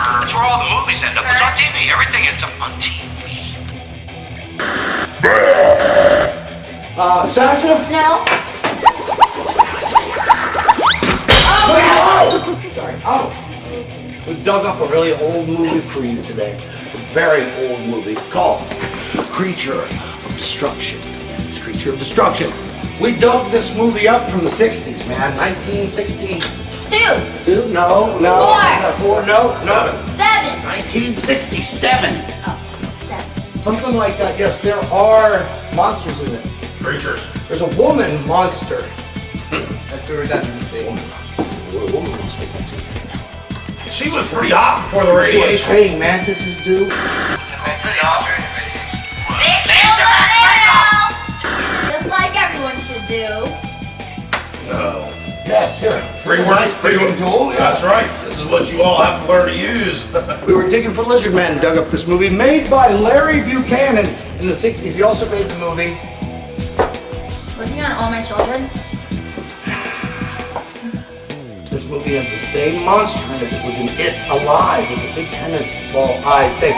That's where all the movies end up. It's on TV. Everything ends up on TV. Sasha? No. Oh! Sorry. Oh! We dug up a really old movie for you today. A very old movie called Creature of Destruction. Yes, Creature of Destruction. We dug this movie up from the 60s, man. 1960. Two? No. Four? No. 7. 1967. Oh, 7. Something like that. Yes, there are monsters in this. Creatures. There's a woman monster. That's a redundancy. Woman monster. She was pretty hot before the That's what radiation. praying mantises do. They killed the animal! Just like everyone should do. No. Yes, here. Free Nice work, free digging work. tool. Yeah. That's right. This is what you all have to learn to use. We were digging for lizard men and dug up this movie made by Larry Buchanan in the 60s. He also made the movie. Was he on All My Children? This movie has the same monster in it that was in It's Alive with the big tennis ball eye thing.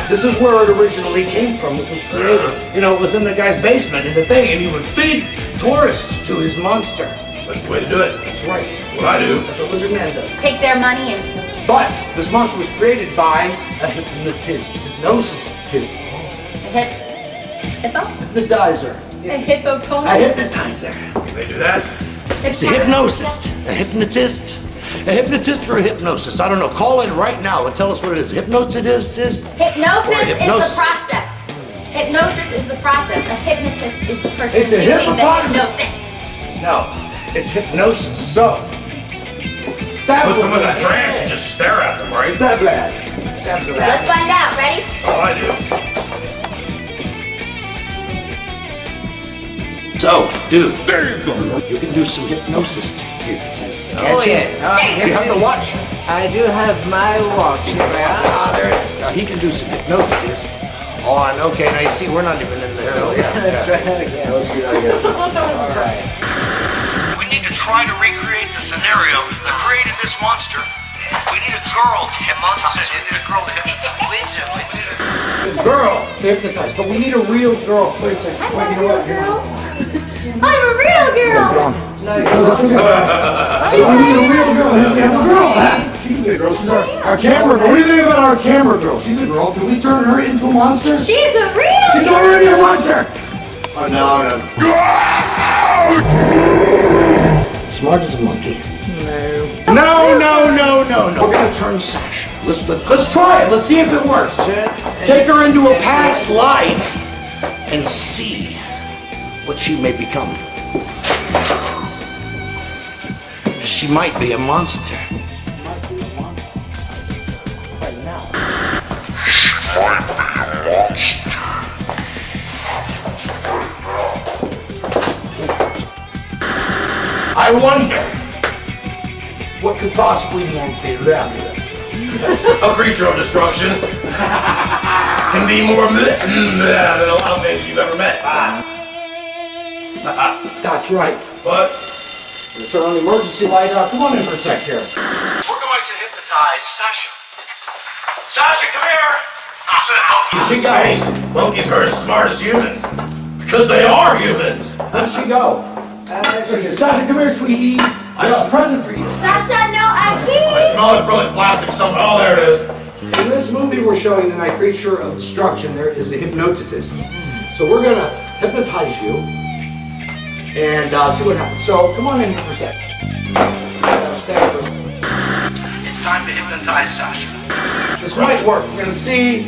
This is where it originally came from. It was created. You know, it was in the guy's basement in the thing, and he would feed tourists to his monster. That's the way to do it. That's right. That's what I do. That's what Lizard Man does. Take their money and kill them. But this monster was created by a hypnotist. Hypnosis. A hippo? Hypnotizer. A hippopotamus? A hypnotizer. Can they do that? It's a hypnosist. A hypnotist. A hypnotist or a hypnosis. I don't know. Call in right now and tell us what it is. Hypnotist? Hypnosis Or a is the hypnosis. process. Hypnosis is the process. A hypnotist is the person It's a doing the hippopotamus. hypnosis. No. It's hypnosis. So. Stab Put someone in a the trance and just stare at them, right? Stab that. Stab the Let's rat. find out. Ready? That's all I do. So, dude. You can do some hypnosis. Oh, yes. You have to watch. I do have my watch here. There it is. Now he can do some hypnosis on. Okay, now you see, we're not even in there. Oh, yeah. Let's try that again. Let's do that again. All right. We need to try to recreate the scenario that created this monster. We need a girl to hypnotize. We need a girl to hypnotize. Girl to hypnotize, but we need a real girl. Wait a second. I'm a real girl. I'm a real girl. So we need a real girl. We have a girl. Huh? She can be a girl. She's our camera girl. What do you think about our camera girl? She's a girl. Can we turn her into a monster? She's a real She's girl. already a monster. Oh, no. Smart as a monkey. No. We're gonna turn Sasha. Let's try it. Let's see if it works. Take her into a past life and see what she may become. She might be a monster. Right now. I wonder what could possibly be that. A creature of destruction can be more than a lot of things you've ever met. That's right. But We'll turn on the emergency light. Come on in for a sec here. we're going to hypnotize Sasha. Sasha, come here. You said monkeys are smart. Monkeys are as smart as humans because they are humans. Where'd she go? Sasha, come here, sweetie. I got a present for you. Sasha, no, I I can't. smell it from plastic somewhere. Oh, there it is. In this movie we're showing tonight, Creature of Destruction, there is a hypnotist. So we're gonna hypnotize you and see what happens. So come on in here for a sec. It's time to hypnotize Sasha. This might work. We're gonna see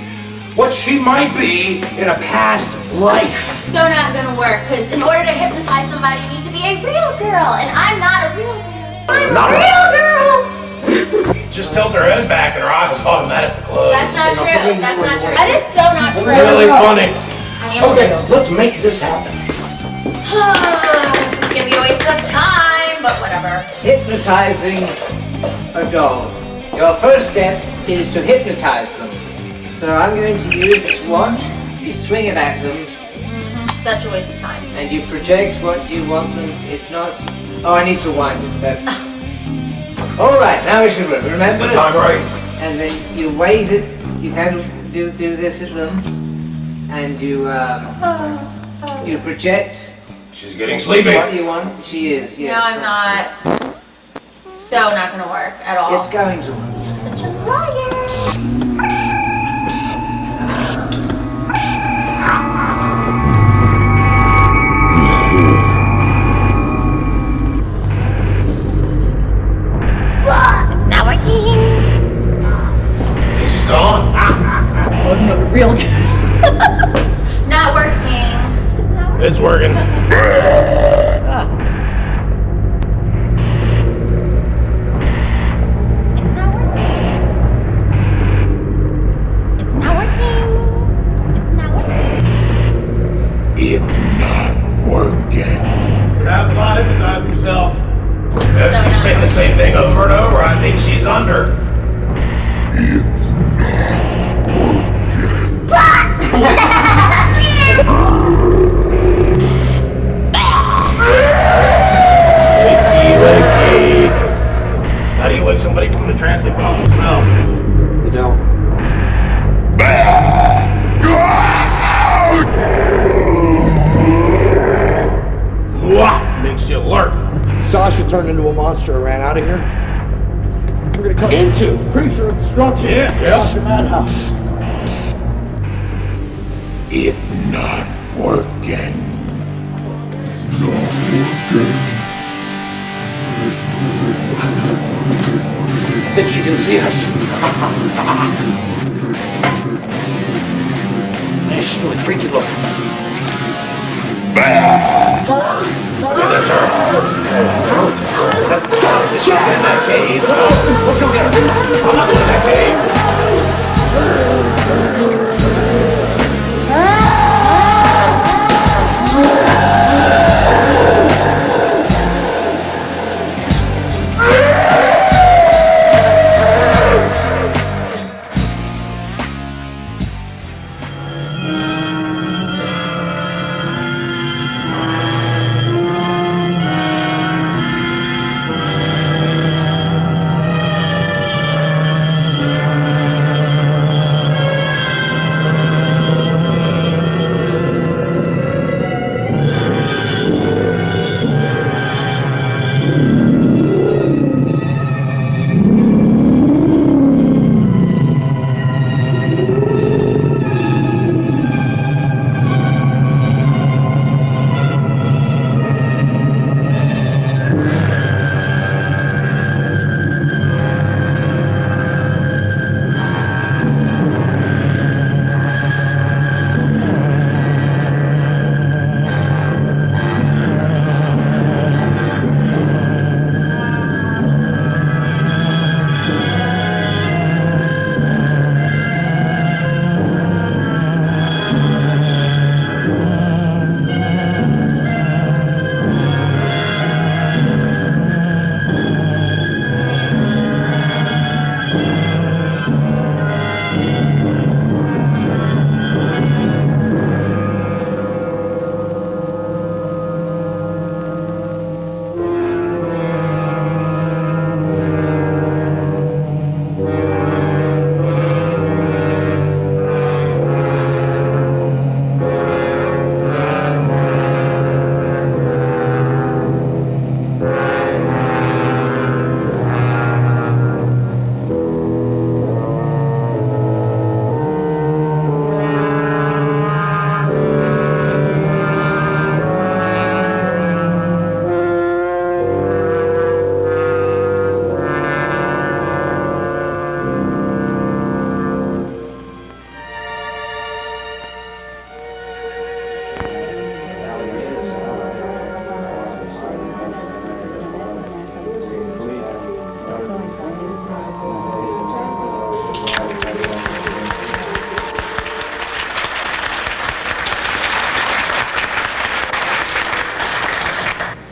what she might be in a past life. So not gonna work, because in order to hypnotize somebody, you need to be a real girl, and I'm not a real girl. I'm Not a a- real girl. Just tilt her head back and her eyes automatically close. That's not true. That's not true. That is so not true. Really funny. I am Okay, real. let's make this happen. This is gonna be a waste of time, but whatever. Hypnotizing a doll. Your first step is to hypnotize them. So I'm going to use this watch. You swing it at them, Such a waste of time. and you project what you want them. It's not. Oh, I need to wind it. All right, now we should remember. Is the time right? and then you wave it. You kind of do this at them, and you project She's getting sleepy. what you want. She is. Yes. No, I'm not. So not gonna work at all. It's going to work. Such a liar. Not working. Think she's gone? Oh no, real. Not working. It's working. It's not working. It's not working. It's not working. Crab's not hypnotized himself. Perhaps keep saying the same thing over and over. I think she's under. It's not working. Wakey. How do you wake somebody from the trance they put on themselves? You don't. Mwah! Makes you alert. Sasha turned into a monster and ran out of here. We're gonna come into Creature of Destruction. Yeah. Dr. Madhouse. It's not working. It's not working. I think she can see us. Man, she's really freaky looking. Yeah, that's her. Is she in that cave? Let's go get her. I'm not going in that cave.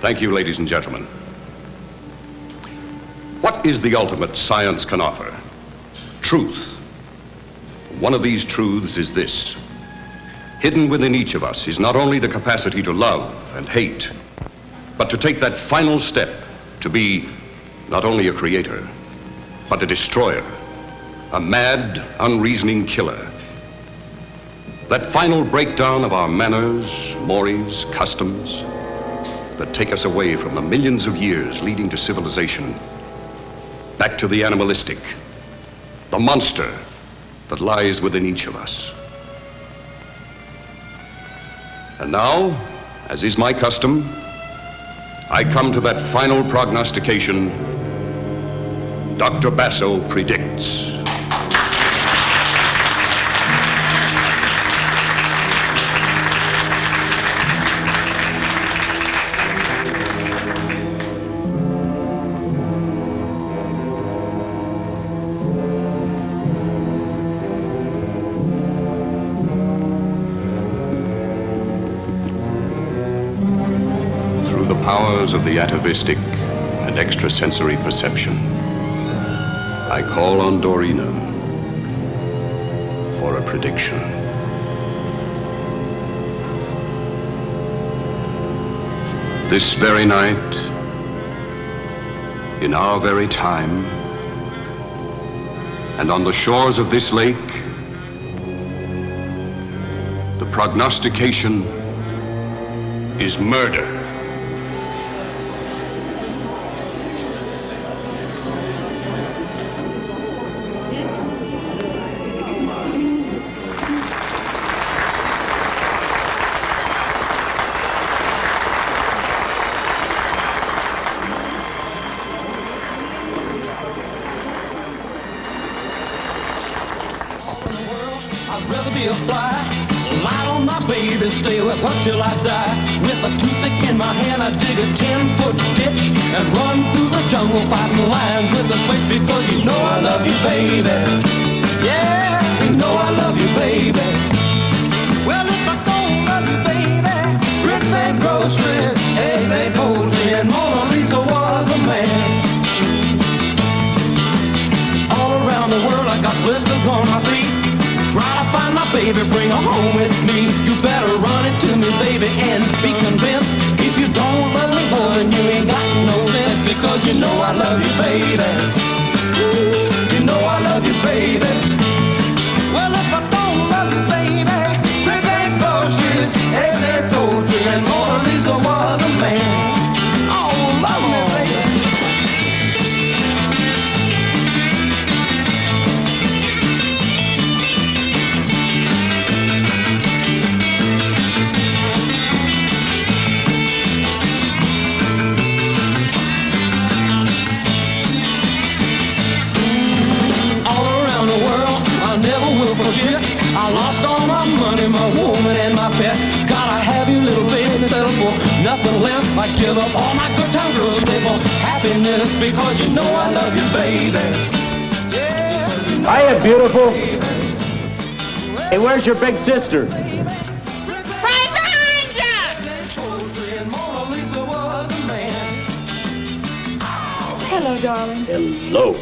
Thank you, ladies and gentlemen. What is the ultimate science can offer? Truth. One of these truths is this. Hidden within each of us is not only the capacity to love and hate, but to take that final step to be not only a creator, but a destroyer, a mad, unreasoning killer. That final breakdown of our manners, mores, customs that take us away from the millions of years leading to civilization, back to the animalistic, the monster that lies within each of us. And now, as is my custom, I come to that final prognostication Dr. Basso predicts. Powers of the atavistic and extrasensory perception, I call on Dorina for a prediction. This very night, in our very time, and on the shores of this lake, the prognostication is murder. Stay with her till I die. With a toothpick in my hand, I dig a 10-foot ditch and run through the jungle fighting lions with a switch, because you know I love you, baby. Yeah, you know I love you, baby. Well, if I don't love you, baby, Ritz ain't groceries, eggs ain't poultry, and Mona Lisa was a man. All around the world, I got blisters on my feet. Try to find my baby, bring her home with me. You better run it to me, baby, and be convinced. If you don't love me more, then you ain't got no sense, because you know I love you, baby. You know I love you, baby. Well, if I don't love you, baby, this ain't groceries, eggs ain't poultry, and Mona Lisa was a man. Oh, love me, baby. I lost all my money, my woman, and my pet. Gotta have you, little baby, settle for nothing less. I give up all my good time girls, live for happiness, because you know I love you, baby. Yeah, you know Hiya, beautiful. Hey, where's your big sister? Right behind Hello, darling. Hello.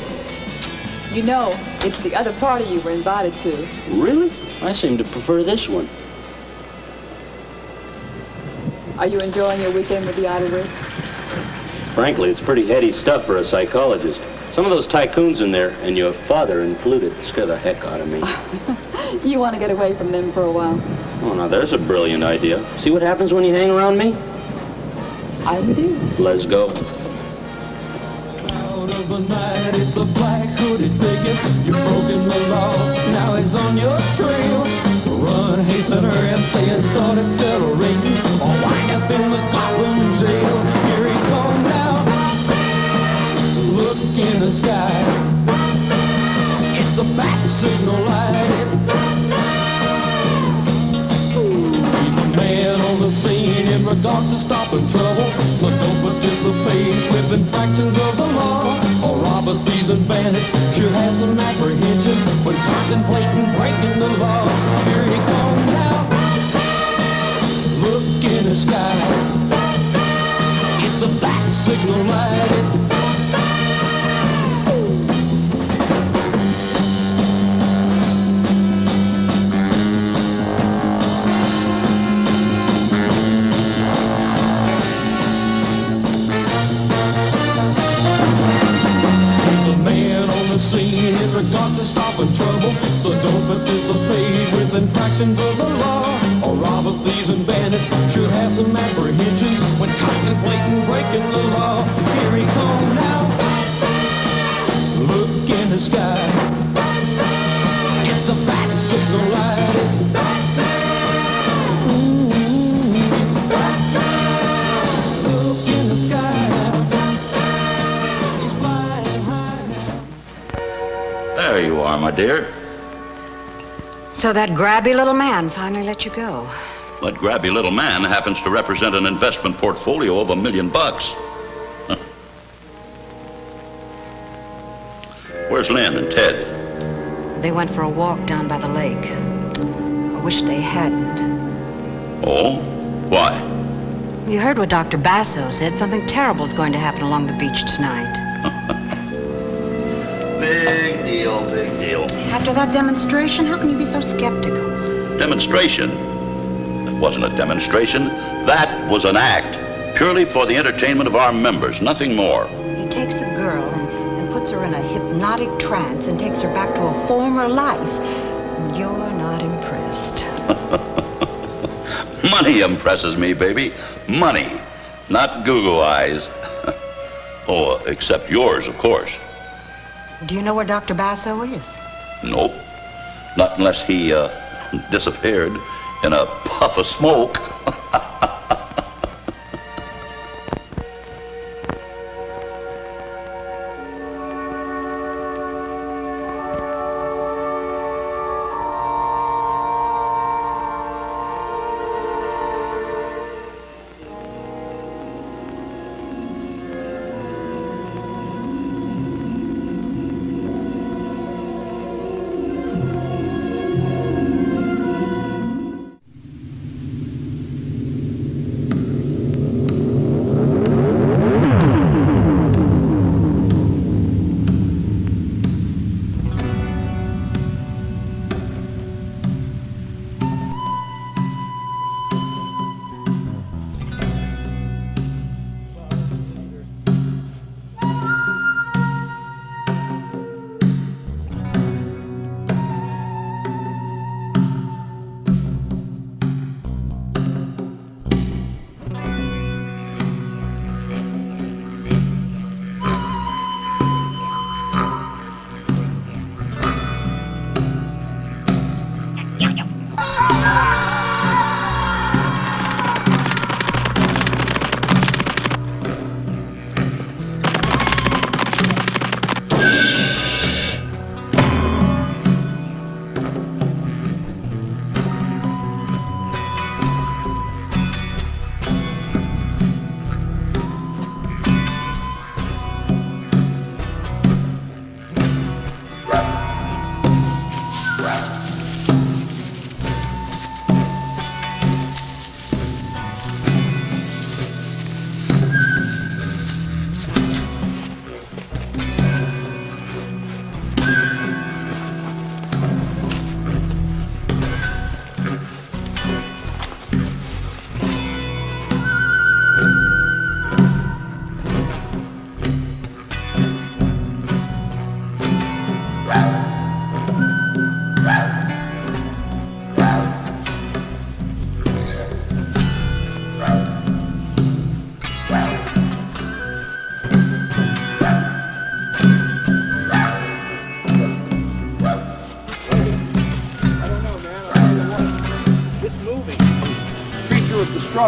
You know, it's the other party you were invited to. Really? I seem to prefer this one. Are you enjoying your weekend with the Outer Ridge? Frankly, it's pretty heady stuff for a psychologist. Some of those tycoons in there, and your father included, scare the heck out of me. You want to get away from them for a while? Oh, now there's a brilliant idea. See what happens when you hang around me? I'm with you. Let's go. Of the night, it's a black hooded figure. You've broken the law, now he's on your trail. Run, hasten, hurry, and say it, start accelerating, or wind up in the Gotham jail. Here he comes now. Look in the sky. It's a bat signal light. He's a man on the scene in regards to stopping trouble, so don't participate with infractions of the law. Or robbers, thieves, and bandits should have some apprehension when contemplating breaking the law. Here he comes now. Look in the sky. It's a bat signal light. Scene in regards to stopping participate with infractions of the law. Or robber, thieves, and bandits should have some apprehensions when contemplating breaking the law. Here he comes now. Look in the sky. It's a bat signal light. Look in the sky. He's flying high now. There you are, my dear. So that grabby little man finally let you go. That grabby little man happens to represent an investment portfolio of $1 million. Where's Lynn and Ted? They went for a walk down by the lake. I wish they hadn't. Oh? Why? You heard what Dr. Basso said. Something terrible's going to happen along the beach tonight. Big deal, big deal. After that demonstration, how can you be so skeptical? Demonstration? That wasn't a demonstration. That was an act. Purely for the entertainment of our members, nothing more. He takes a girl and puts her in a hypnotic trance and takes her back to a former life. And you're not impressed. Money impresses me, baby. Money. Not Google eyes. Oh, except yours, of course. Do you know where Dr. Basso is? Nope. Not unless he disappeared in a puff of smoke.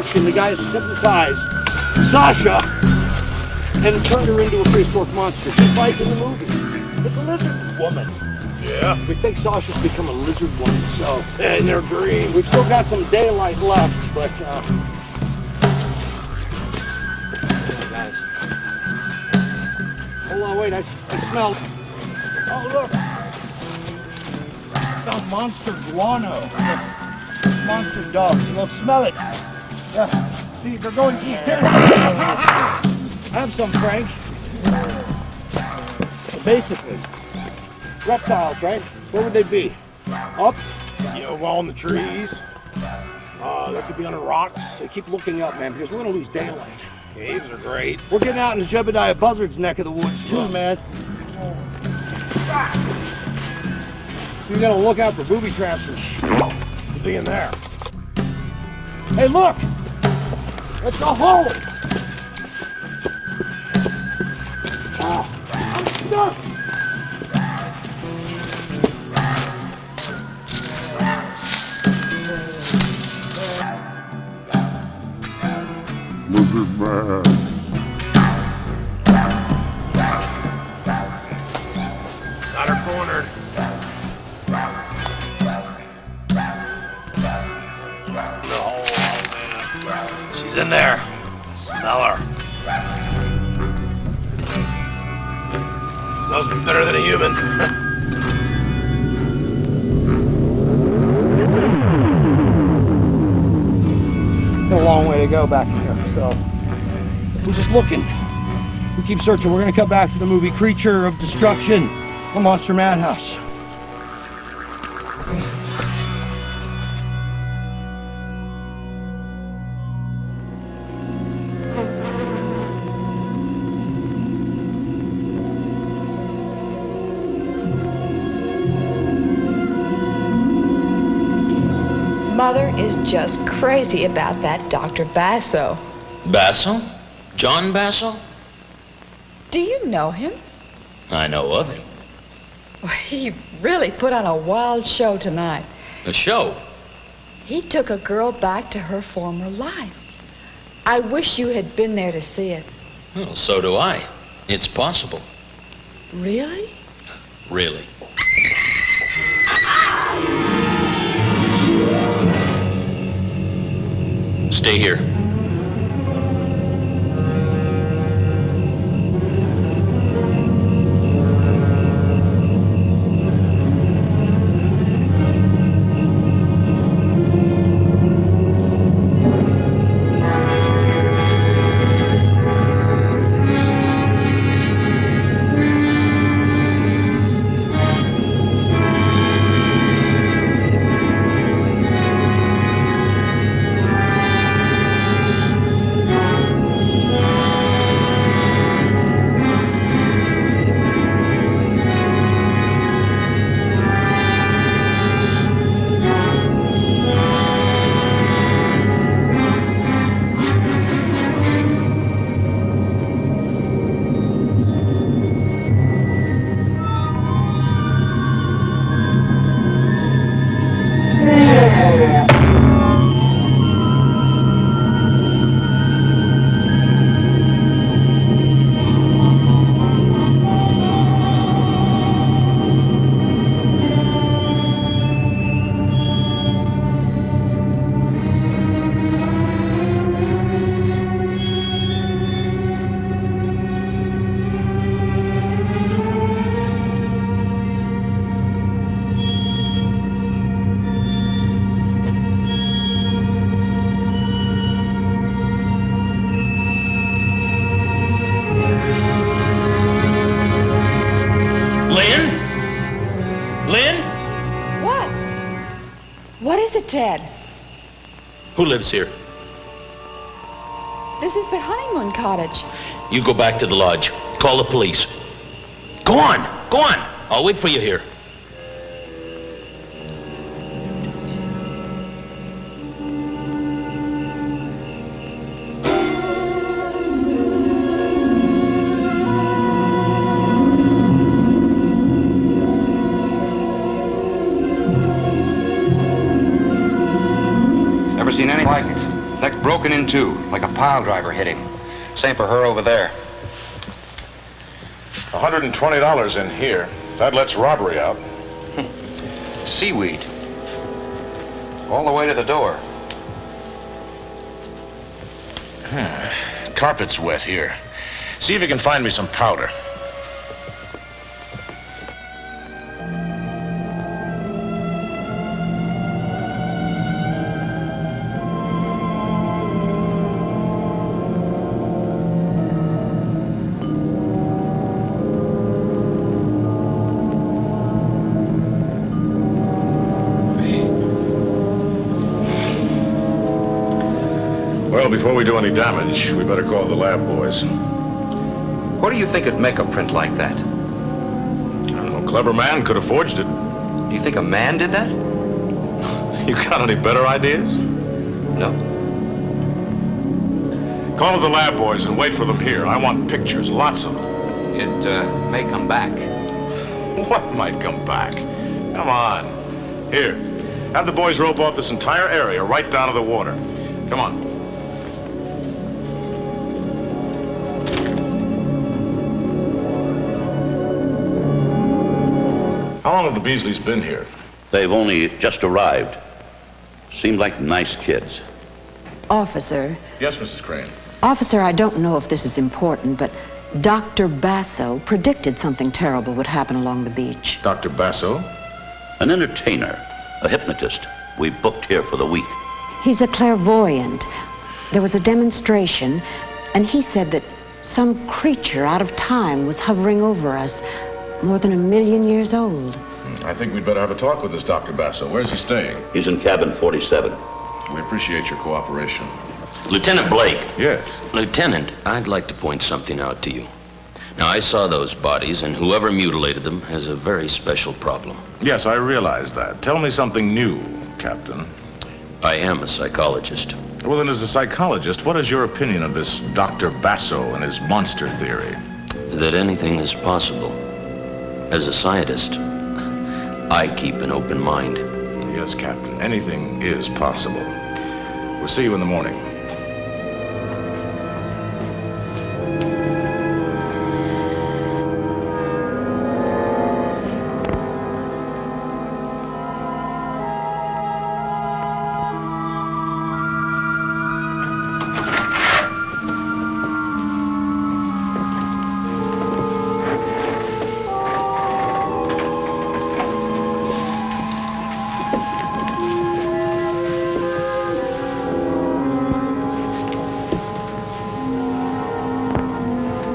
The guy has hypnotized Sasha and turned her into a prehistoric monster, just like in the movie. It's a lizard woman. Yeah. We think Sasha's become a lizard woman, so in their dream. We've still got some daylight left, but yeah, guys. Hold on, wait, I smell. Oh, look. I smell monster guano. It's monster dogs. Look, smell it. Yeah. See, they're going east. Have some, Frank. So basically, reptiles, right? Where would they be? Up? You know, well in the trees. They could be under rocks. So keep looking up, man, because we're gonna lose daylight. Caves are great. We're getting out in the Jebediah Buzzard's neck of the woods too, man. So you gotta look out for booby traps and to be in there. Hey, look! It's a hole! Oh, I'm stuck! Lizard man. Got her cornered. She's in there. Smell her. Smells better than a human. Got a long way to go back here, so we're just looking. We keep searching. We're gonna come back to the movie Creature of Destruction, a Monster Madhouse. Mother is just crazy about that Dr. Basso. Basso? John Basso? Do you know him? I know of him. Well, he really put on a wild show tonight. A show? He took a girl back to her former life. I wish you had been there to see it. Well, so do I. It's possible. Really? Really. Stay here. Ted. Who lives here? This is the honeymoon cottage. You go back to the lodge. Call the police. Go on! Go on! I'll wait for you here. Never seen anything like it. Neck broken in two, like a pile driver hit him. Same for her over there. $120 in here. That lets robbery out. Seaweed. All the way to the door. Carpet's wet here. See if you can find me some powder. Well, before we do any damage, we better call the lab boys. What do you think would make a print like that? I don't know, clever man could have forged it. Do you think a man did that? You got any better ideas? No. Call the lab boys and wait for them here. I want pictures, lots of them. It may come back. What might come back? Come on. Here, have the boys rope off this entire area right down to the water. Come on. How long have the Beasleys been here? They've only just arrived. Seemed like nice kids. Officer. Yes, Mrs. Crane. Officer, I don't know if this is important, but Dr. Basso predicted something terrible would happen along the beach. Dr. Basso? An entertainer, a hypnotist. We booked here for the week. He's a clairvoyant. There was a demonstration, and he said that some creature out of time was hovering over us, more than 1 million years old. I think we'd better have a talk with this Dr. Basso. Where's he staying? He's in cabin 47. We appreciate your cooperation. Lieutenant Blake. Yes? Lieutenant, I'd like to point something out to you. Now, I saw those bodies, and whoever mutilated them has a very special problem. Yes, I realize that. Tell me something new, Captain. I am a psychologist. Well, then, as a psychologist, what is your opinion of this Dr. Basso and his monster theory? That anything is possible. As a scientist, I keep an open mind. Yes, Captain. Anything is possible. We'll see you in the morning.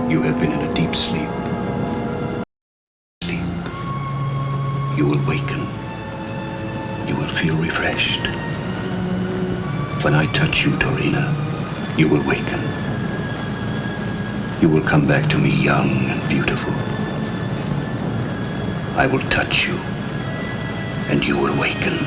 You have been in a deep sleep. You will waken. You will feel refreshed. When I touch you, Dorina, you will waken. You will come back to me young and beautiful. I will touch you, and you will waken.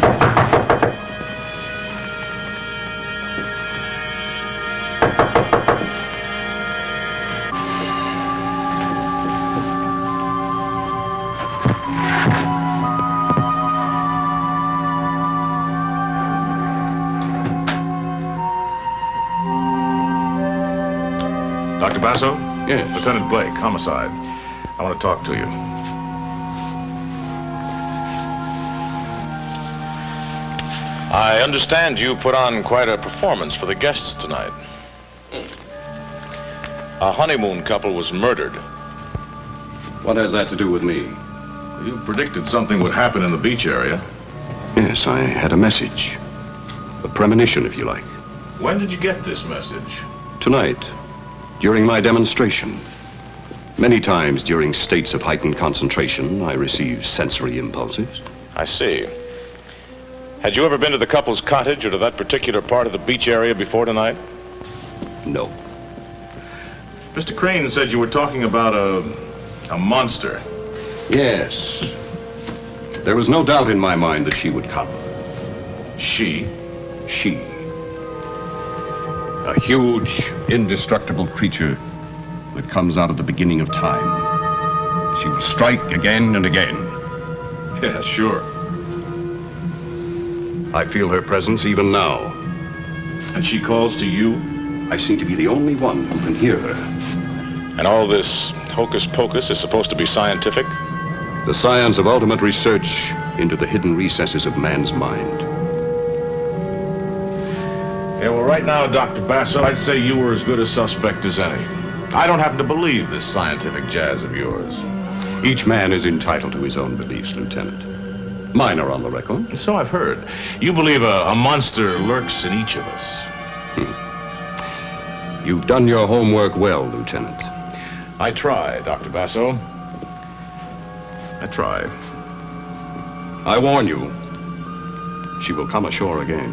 Dr. Basso? Yes. Lieutenant Blake, homicide. I want to talk to you. I understand you put on quite a performance for the guests tonight. A honeymoon couple was murdered. What has that to do with me? You predicted something would happen in the beach area. Yes, I had a message. A premonition, if you like. When did you get this message? Tonight, during my demonstration. Many times during states of heightened concentration, I receive sensory impulses. I see. Had you ever been to the couple's cottage or to that particular part of the beach area before tonight? No. Mr. Crane said you were talking about a monster. Yes. There was no doubt in my mind that she would come. She? She. A huge, indestructible creature that comes out of the beginning of time. She will strike again and again. Yeah, sure. I feel her presence even now. And she calls to you? I seem to be the only one who can hear her. And all this hocus pocus is supposed to be scientific? The science of ultimate research into the hidden recesses of man's mind. Yeah, well, right now, Dr. Basso, I'd say you were as good a suspect as any. I don't happen to believe this scientific jazz of yours. Each man is entitled to his own beliefs, Lieutenant. Mine are on the record. So I've heard. You believe a monster lurks in each of us. You've done your homework well, Lieutenant. I try, Dr. Basso. I try. I warn you, she will come ashore again.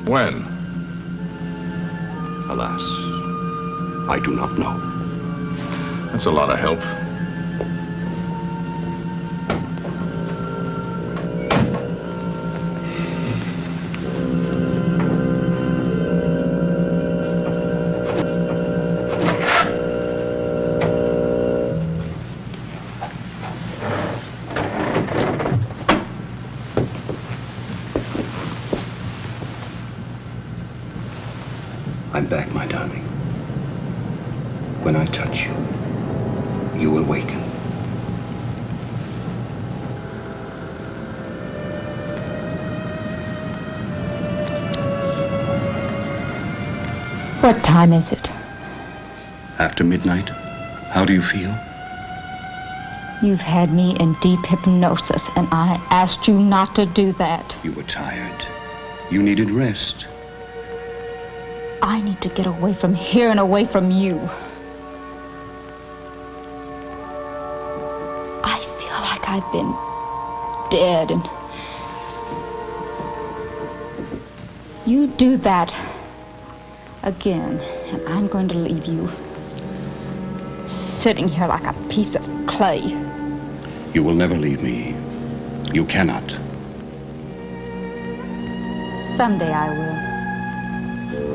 When? Alas, I do not know. That's a lot of help. I'm back, my darling. When I touch you, you will waken. What time is it? After midnight, how do you feel? You've had me in deep hypnosis, and I asked you not to do that. You were tired. You needed rest. I need to get away from here and away from you. I feel like I've been dead, and you do that again, and I'm going to leave you sitting here like a piece of clay. You will never leave me. You cannot. Someday I will.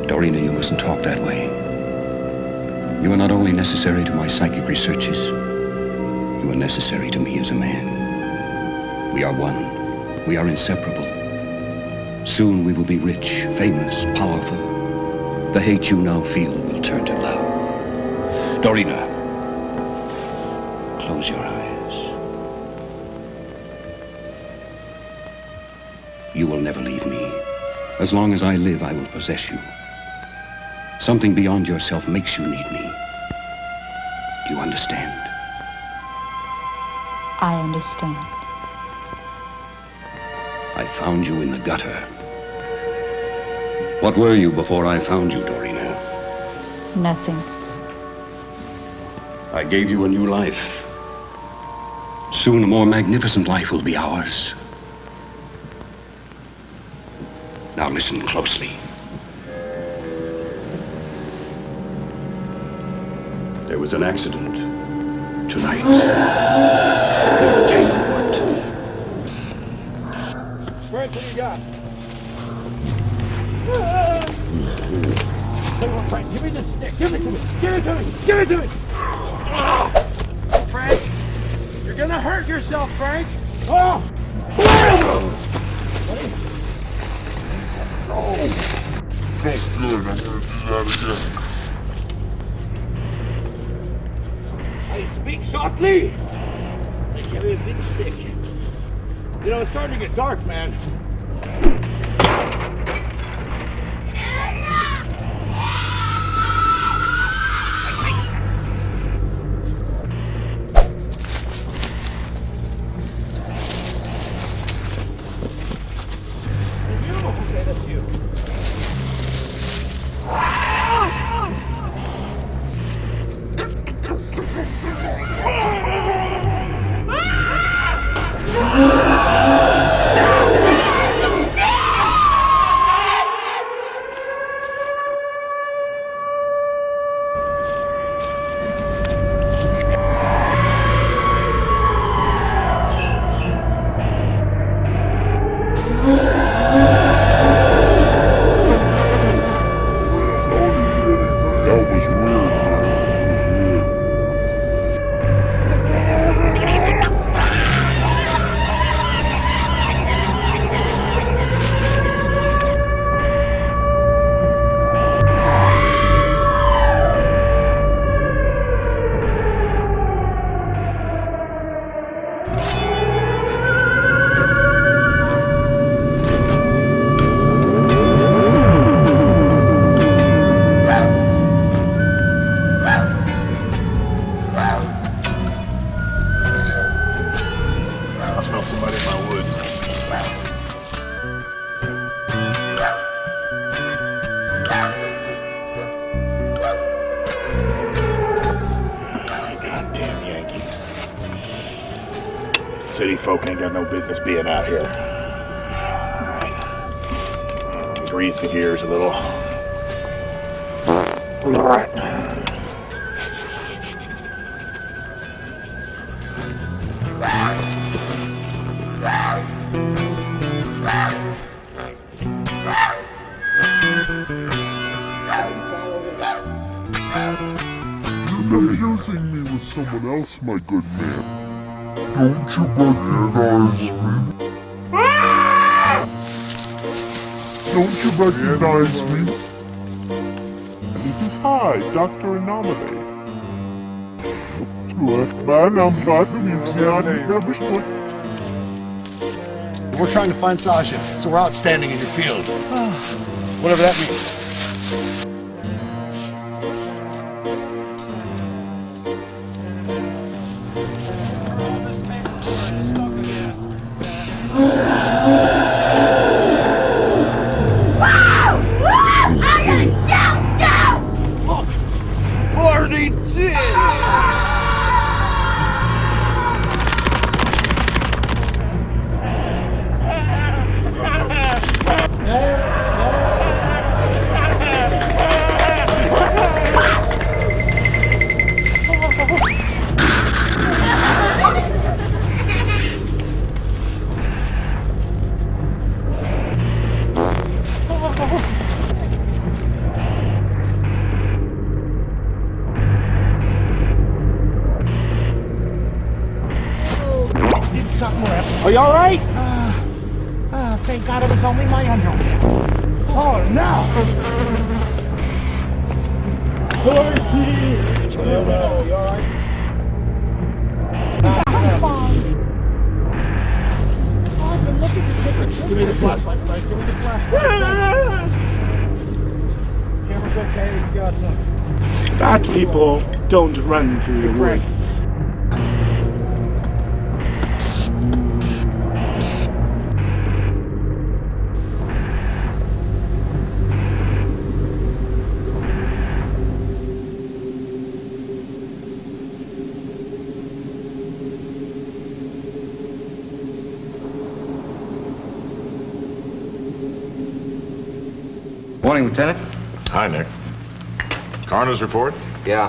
Dorina, you mustn't talk that way. You are not only necessary to my psychic researches, you are necessary to me as a man. We are one. We are inseparable. Soon we will be rich, famous, powerful. The hate you now feel will turn to love. Dorina, close your eyes. You will never leave me. As long as I live, I will possess you. Something beyond yourself makes you need me. Do you understand? I understand. I found you in the gutter. What were you before I found you, Dorina? Nothing. I gave you a new life. Soon a more magnificent life will be ours. Now listen closely. There was an accident tonight in the Tanglewood. Frank, what do you got? Come on, Frank, give me this stick. Give it to me. Give it to me. Give it to me. Frank, you're gonna hurt yourself, Frank. Oh! Oh, felt good. I'm gonna do that again. Hey, speak softly. Hey, give me a big stick. You know, it's starting to get dark, man. Okay, that's you. That was weird, man. I smell somebody in my woods. Goddamn Yankee. City folk ain't got no business being out here. Alright. Grease the gears a little. Alright. Confusing me with someone else, my good man. Don't you recognize me? Don't you recognize me? Hi, Dr. Anomaly. Left man, I'm not the museum. Never stood. We're trying to find Sasha, so we're outstanding in your field. Whatever that means. Marty did! Are you all right? Thank God it was only my underwear. Oh, no! Horsey! You all right? I'm fine. Oh, I've been looking to take a trip. Give me the flashlight, Frank. Give me the flashlight. Camera's okay. You got nothing. Fat people don't run through the woods. Morning, Lieutenant. Hi, Nick. Coroner's report? Yeah.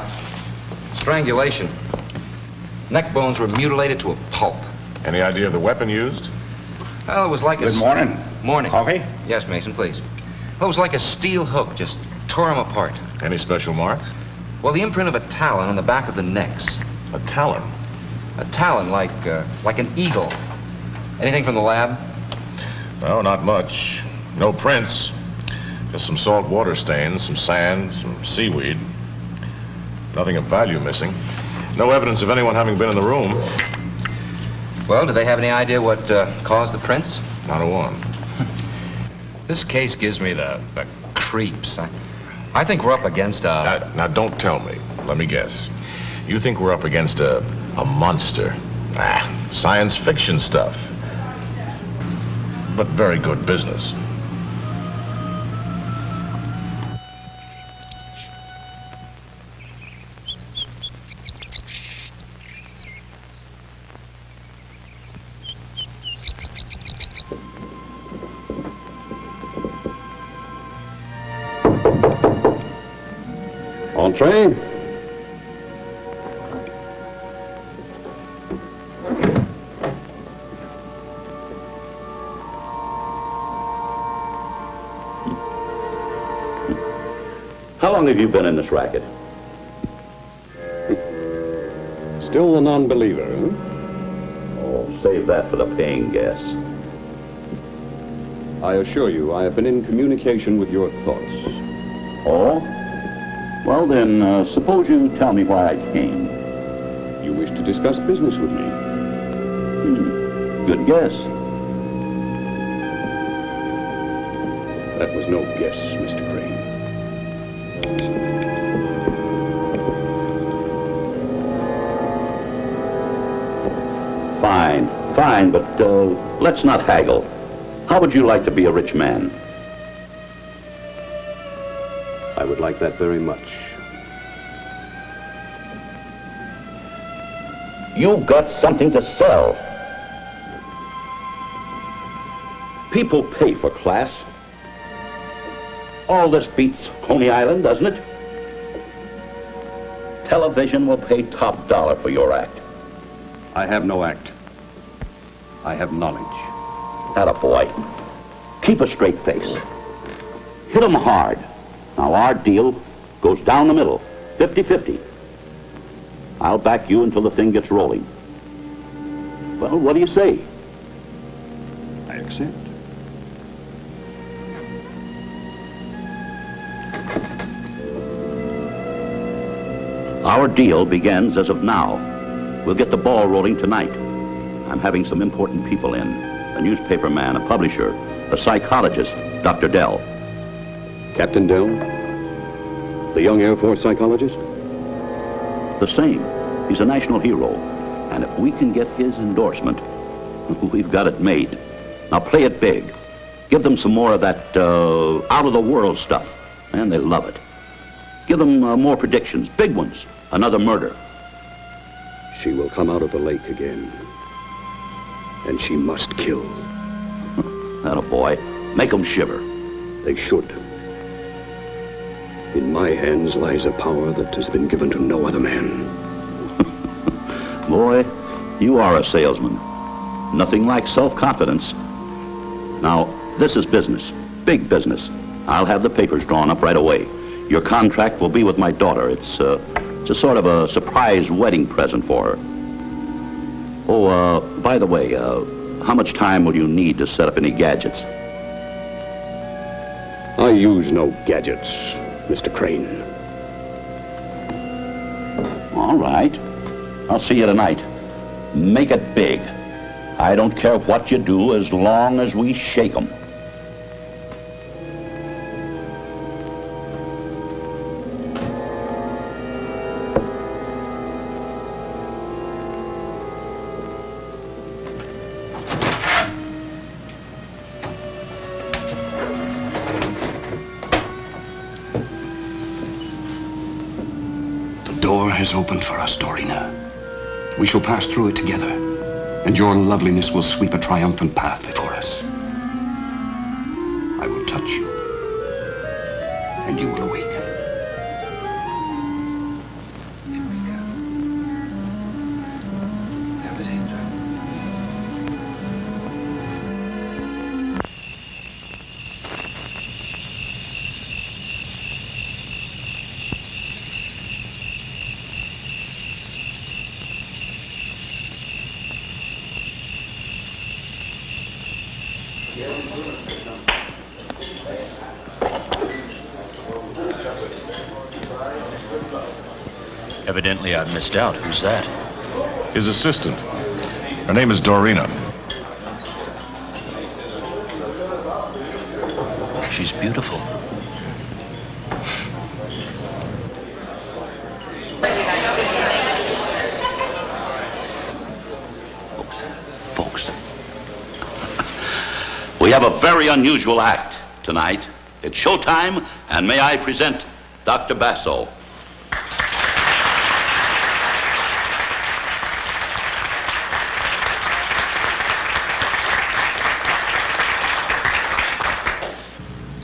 Strangulation. Neck bones were mutilated to a pulp. Any idea of the weapon used? Well, it was like a... Good morning. Morning. Coffee? Yes, Mason, please. Well, it was like a steel hook, just tore him apart. Any special marks? Well, the imprint of a talon on the back of the necks. A talon? A talon, like an eagle. Anything from the lab? No, not much. No prints. Just some salt water stains, some sand, some seaweed. Nothing of value missing. No evidence of anyone having been in the room. Well, do they have any idea what caused the prints? Not a one. This case gives me the creeps. I think we're up against a... Now, don't tell me. Let me guess. You think we're up against a monster? Science fiction stuff. But very good business. Entree. How long have you been in this racket? Still a non-believer, huh? Oh, save that for the paying guests. I assure you, I have been in communication with your thoughts. Oh? Well then, suppose you tell me why I came. You wish to discuss business with me? Good guess. That was no guess, Mr. Crane. Fine, but let's not haggle. How would you like to be a rich man? I would like that very much. You've got something to sell. People pay for class. All this beats Coney Island, doesn't it? Television will pay top dollar for your act. I have no act. I have knowledge. Attaboy. Keep a straight face. Hit 'em hard. Now, our deal goes down the middle, 50-50. I'll back you until the thing gets rolling. Well, what do you say? I accept. Our deal begins as of now. We'll get the ball rolling tonight. I'm having some important people in. A newspaper man, a publisher, a psychologist, Dr. Dell. Captain Dell? The young Air Force psychologist? The same. He's a national hero. And if we can get his endorsement, we've got it made. Now play it big. Give them some more of that out-of-the-world stuff. And they love it. Give them more predictions, big ones. Another murder. She will come out of the lake again. And she must kill. Atta boy. Make them shiver. They should. In my hands lies a power that has been given to no other man. Boy, you are a salesman. Nothing like self-confidence. Now, this is business. Big business. I'll have the papers drawn up right away. Your contract will be with my daughter. It's a sort of a surprise wedding present for her. Oh, by the way, how much time will you need to set up any gadgets? I use no gadgets, Mr. Crane. All right. I'll see you tonight. Make it big. I don't care what you do as long as we shake 'em. The door has opened for us, Dorina. We shall pass through it together, and your loveliness will sweep a triumphant path before us. I will touch you, and you will awaken. Evidently, I've missed out. Who's that? His assistant. Her name is Dorina. She's beautiful. Folks. We have a very unusual act tonight. It's showtime, and may I present Dr. Basso.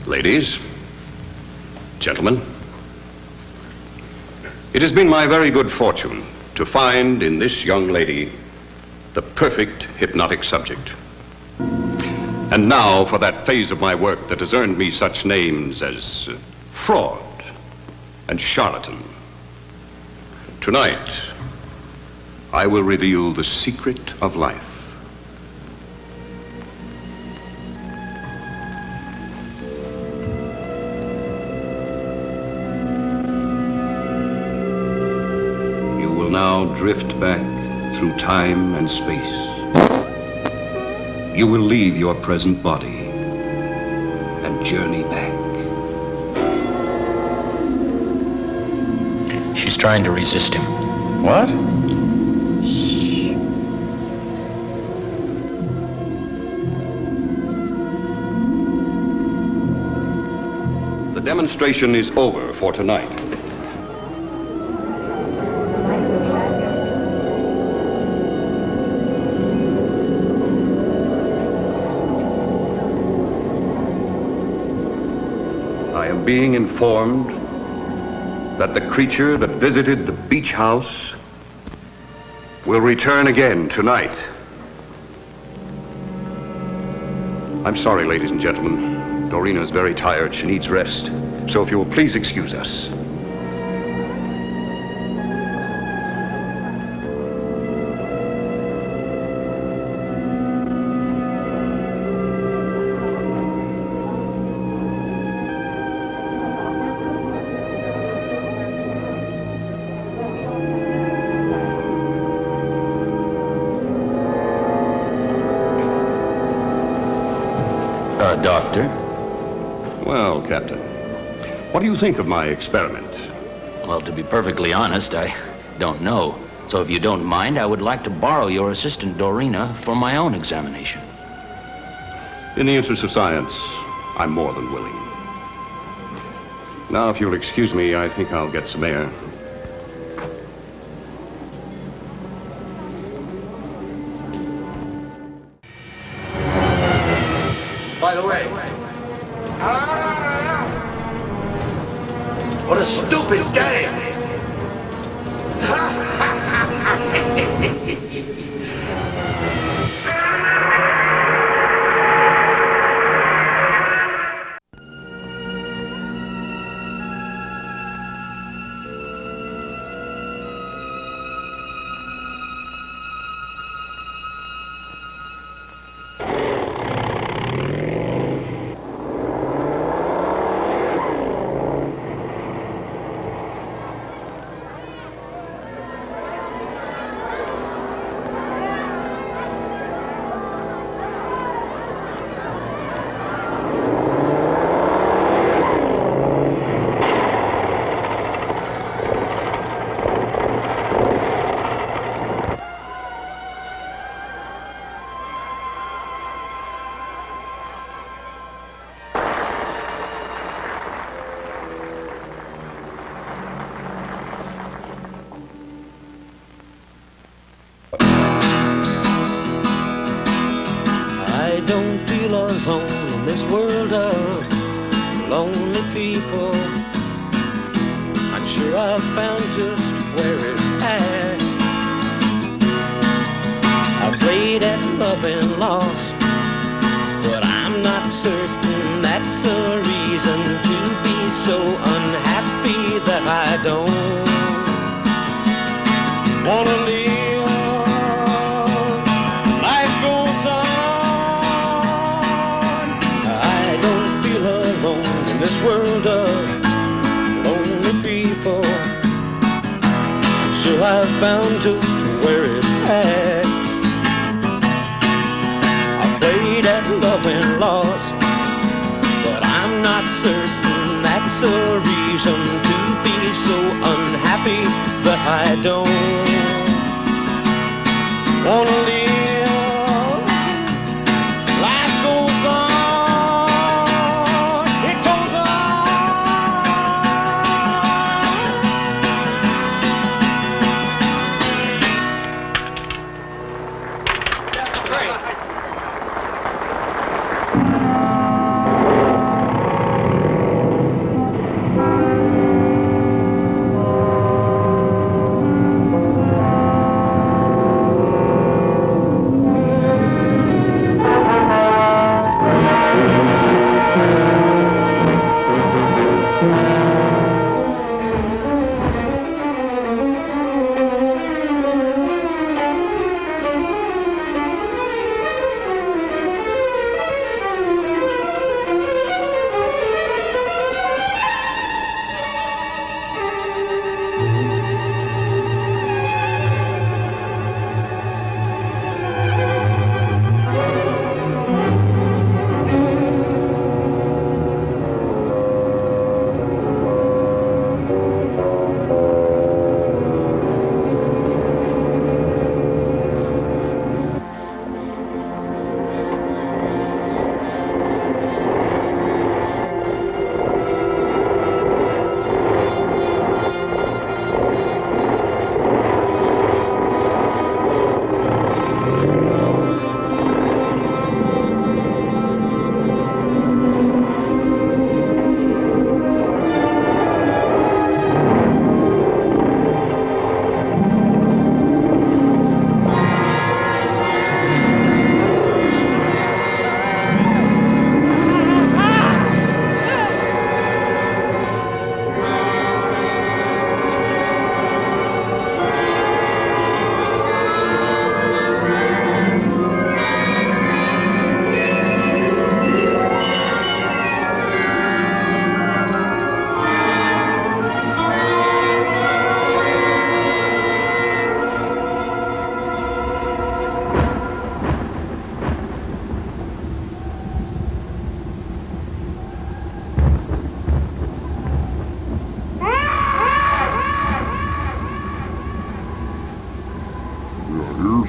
Ladies, gentlemen, it has been my very good fortune to find in this young lady the perfect hypnotic subject. And now for that phase of my work that has earned me such names as fraud and charlatan. Tonight, I will reveal the secret of life. Now drift back through time and space. You will leave your present body and journey back. She's trying to resist him. What? The demonstration is over for tonight. Being informed that the creature that visited the beach house will return again tonight. I'm sorry, ladies and gentlemen. Dorina is very tired. She needs rest. So if you will please excuse us. Doctor? Well, Captain, what do you think of my experiment? Well, to be perfectly honest, I don't know. So if you don't mind, I would like to borrow your assistant, Dorina, for my own examination. In the interest of science, I'm more than willing. Now, if you'll excuse me, I think I'll get some air. By the way, what a stupid game! I don't feel alone in this world of lonely people. I'm sure I've found just where it's at. I've played at love and lost, but I'm not certain that's a reason to be so unhappy that I don't wanna live. Life goes on. I don't feel alone in this world of lonely people. I'm sure I've found just where it's at. I played at love and lost, but I'm not certain that's a reason to be so unhappy that I don't wanna live. Life goes on, it goes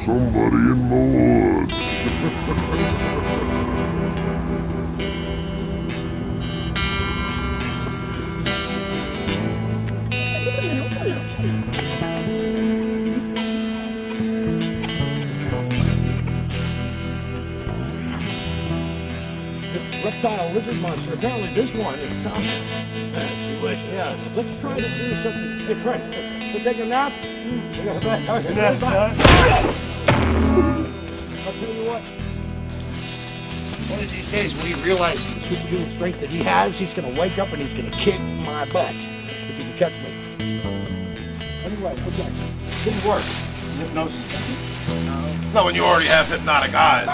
somebody in the hood. This reptile lizard monster, apparently this one is Sasha. She wishes. Yes, let's try to do something. Hey, Frank, we'll take a nap? I'll tell you what. One of these days, when he realizes the superhuman strength that he has, he's going to wake up and he's going to kick my butt if he can catch me. Anyway, okay. Didn't work. Hypnosis doesn't. No. Not when you already have hypnotic eyes.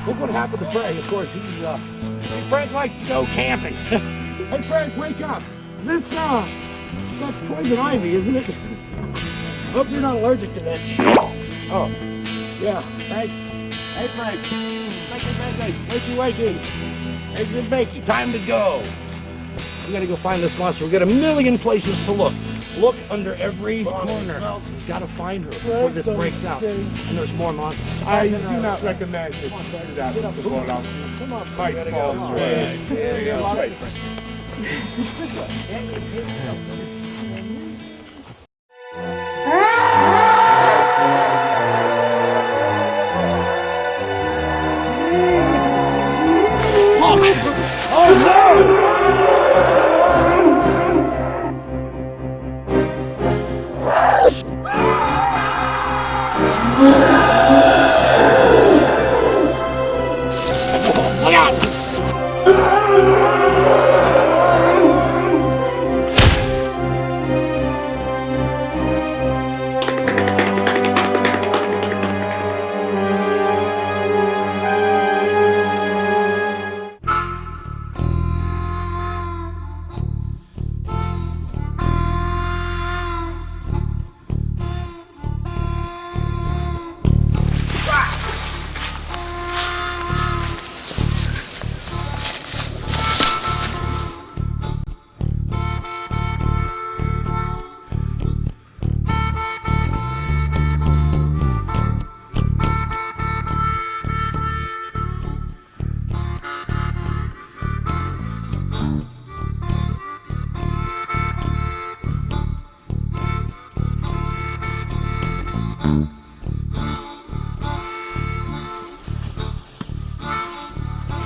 Look what happened to Frank. Of course, Frank likes to go camping. Hey, Frank, wake up. This, that's poison ivy, isn't it? Hope you're not allergic to that shit. Oh, yeah, Frank. Hey, Frank. Wakey. Hey, good bakey. Time to go. We gotta go find this monster. We got a million places to look. Look under every corner. Gotta find her before this breaks out. And there's more monsters. I do not recommend that you shoot out the ball out. Come on, Fight gotta balls. go. Right. There you go.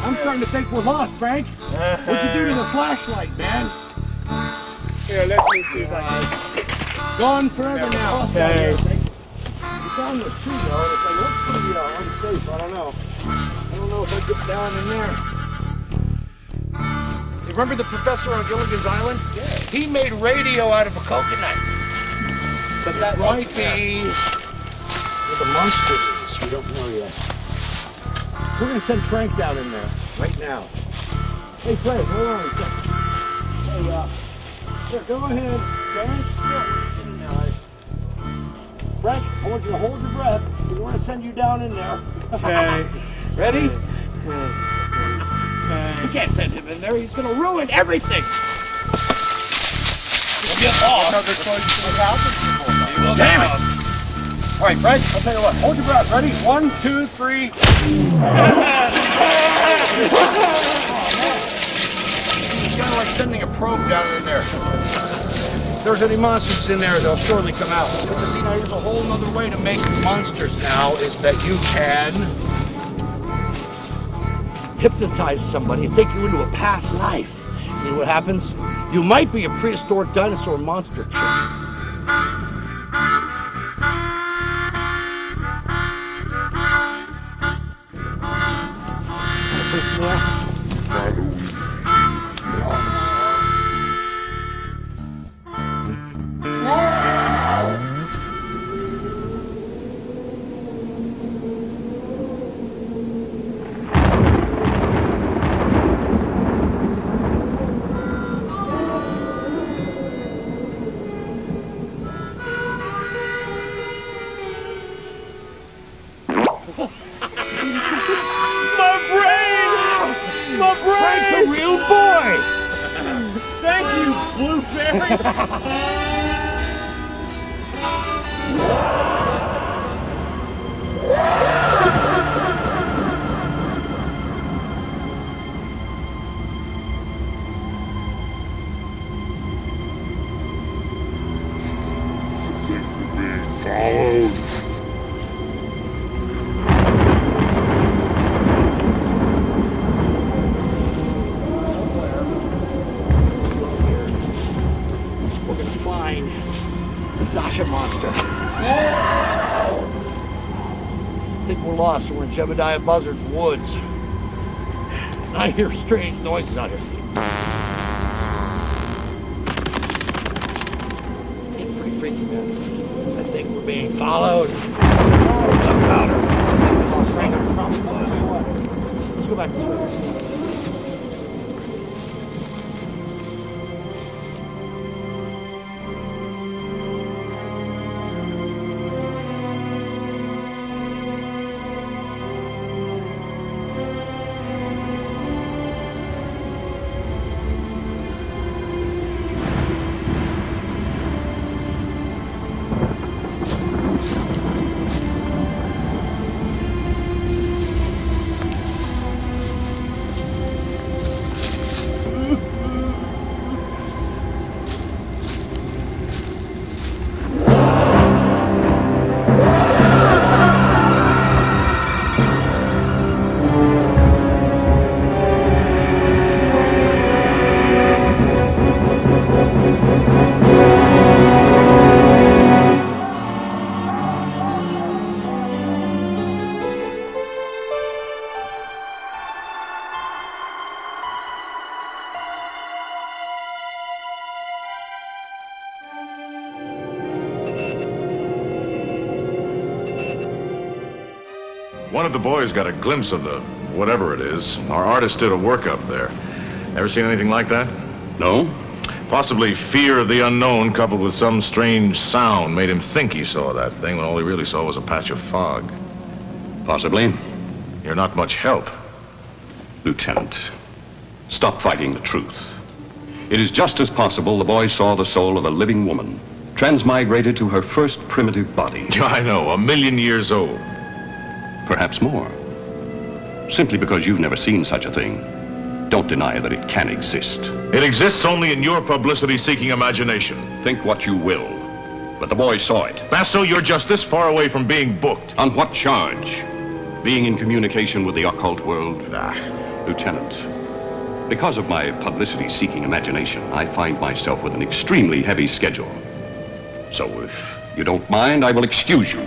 I'm starting to think we're lost, Frank. What'd you do to the flashlight, man? Here, let me see if I can. Gone forever now. Okay. We found this tree, though, and it's like, it looks pretty unsafe. I don't know. I don't know if I get down in there. You remember the professor on Gilligan's Island? Yeah. He made radio out of a coconut. But that might be where the monster is. We don't know yet. We're going to send Frank down in there right now. Hey, Frank, hold on a second. Hey, here, go ahead. Stand still. Frank, I want you to hold your breath. We're going to send you down in there. Okay. Ready? Okay. You can't send him in there. He's going to ruin everything. You'll get lost. Damn it! All right, Frank, I'll tell you what. Hold your breath. Ready? 1, 2, 3. It's kind of like sending a probe down in there. If there's any monsters in there, they'll surely come out. But you see, now here's a whole other way to make monsters now, is that you can hypnotize somebody and take you into a past life. You know what happens? You might be a prehistoric dinosaur monster chick. Freaks me out. Frank's a real boy! Thank you, Blueberry. lost. We're in Jebediah Buzzard's woods. I hear strange noises out here. It's getting pretty freaky, man. I think we're being followed. Gunpowder. Let's go back this way. One of the boys got a glimpse of the whatever it is. Our artist did a workup there. Ever seen anything like that? No. Possibly fear of the unknown coupled with some strange sound made him think he saw that thing when all he really saw was a patch of fog. Possibly. You're not much help. Lieutenant, stop fighting the truth. It is just as possible the boy saw the soul of a living woman, transmigrated to her first primitive body. I know, 1,000,000 years old. Perhaps more. Simply because you've never seen such a thing, don't deny that it can exist. It exists only in your publicity-seeking imagination. Think what you will, but the boy saw it. Basto, you're just this far away from being booked. On what charge? Being in communication with the occult world? Lieutenant, because of my publicity-seeking imagination, I find myself with an extremely heavy schedule. So if you don't mind, I will excuse you.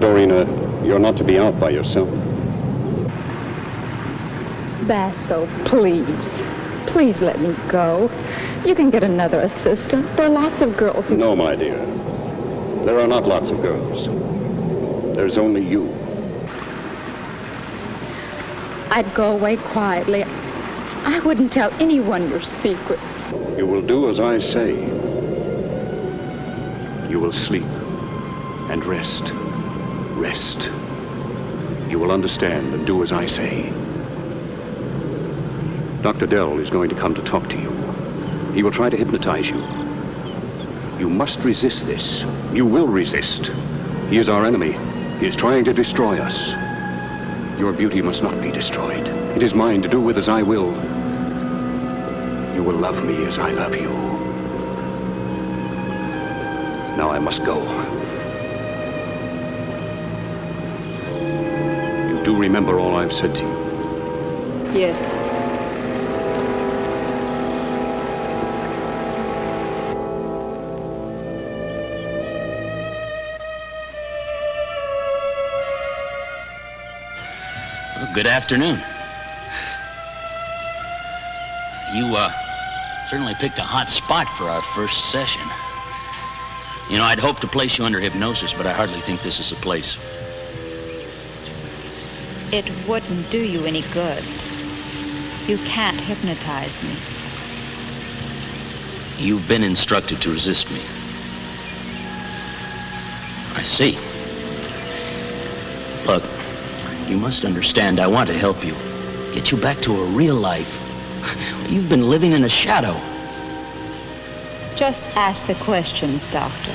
Dorina, you're not to be out by yourself. Basso, please. Please let me go. You can get another assistant. There are lots of girls who... No, my dear. There are not lots of girls. There's only you. I'd go away quietly. I wouldn't tell anyone your secrets. You will do as I say. You will sleep and rest. Rest. You will understand and do as I say. Dr. Dell is going to come to talk to you. He will try to hypnotize you. You must resist this. You will resist. He is our enemy. He is trying to destroy us. Your beauty must not be destroyed. It is mine to do with as I will. You will love me as I love you. Now I must go. Do remember all I've said to you? Yes. Well, good afternoon. You, certainly picked a hot spot for our first session. You know, I'd hoped to place you under hypnosis, but I hardly think this is the place. It wouldn't do you any good. You can't hypnotize me. You've been instructed to resist me. I see. Look, you must understand I want to help you. Get you back to a real life. You've been living in a shadow. Just ask the questions, Doctor.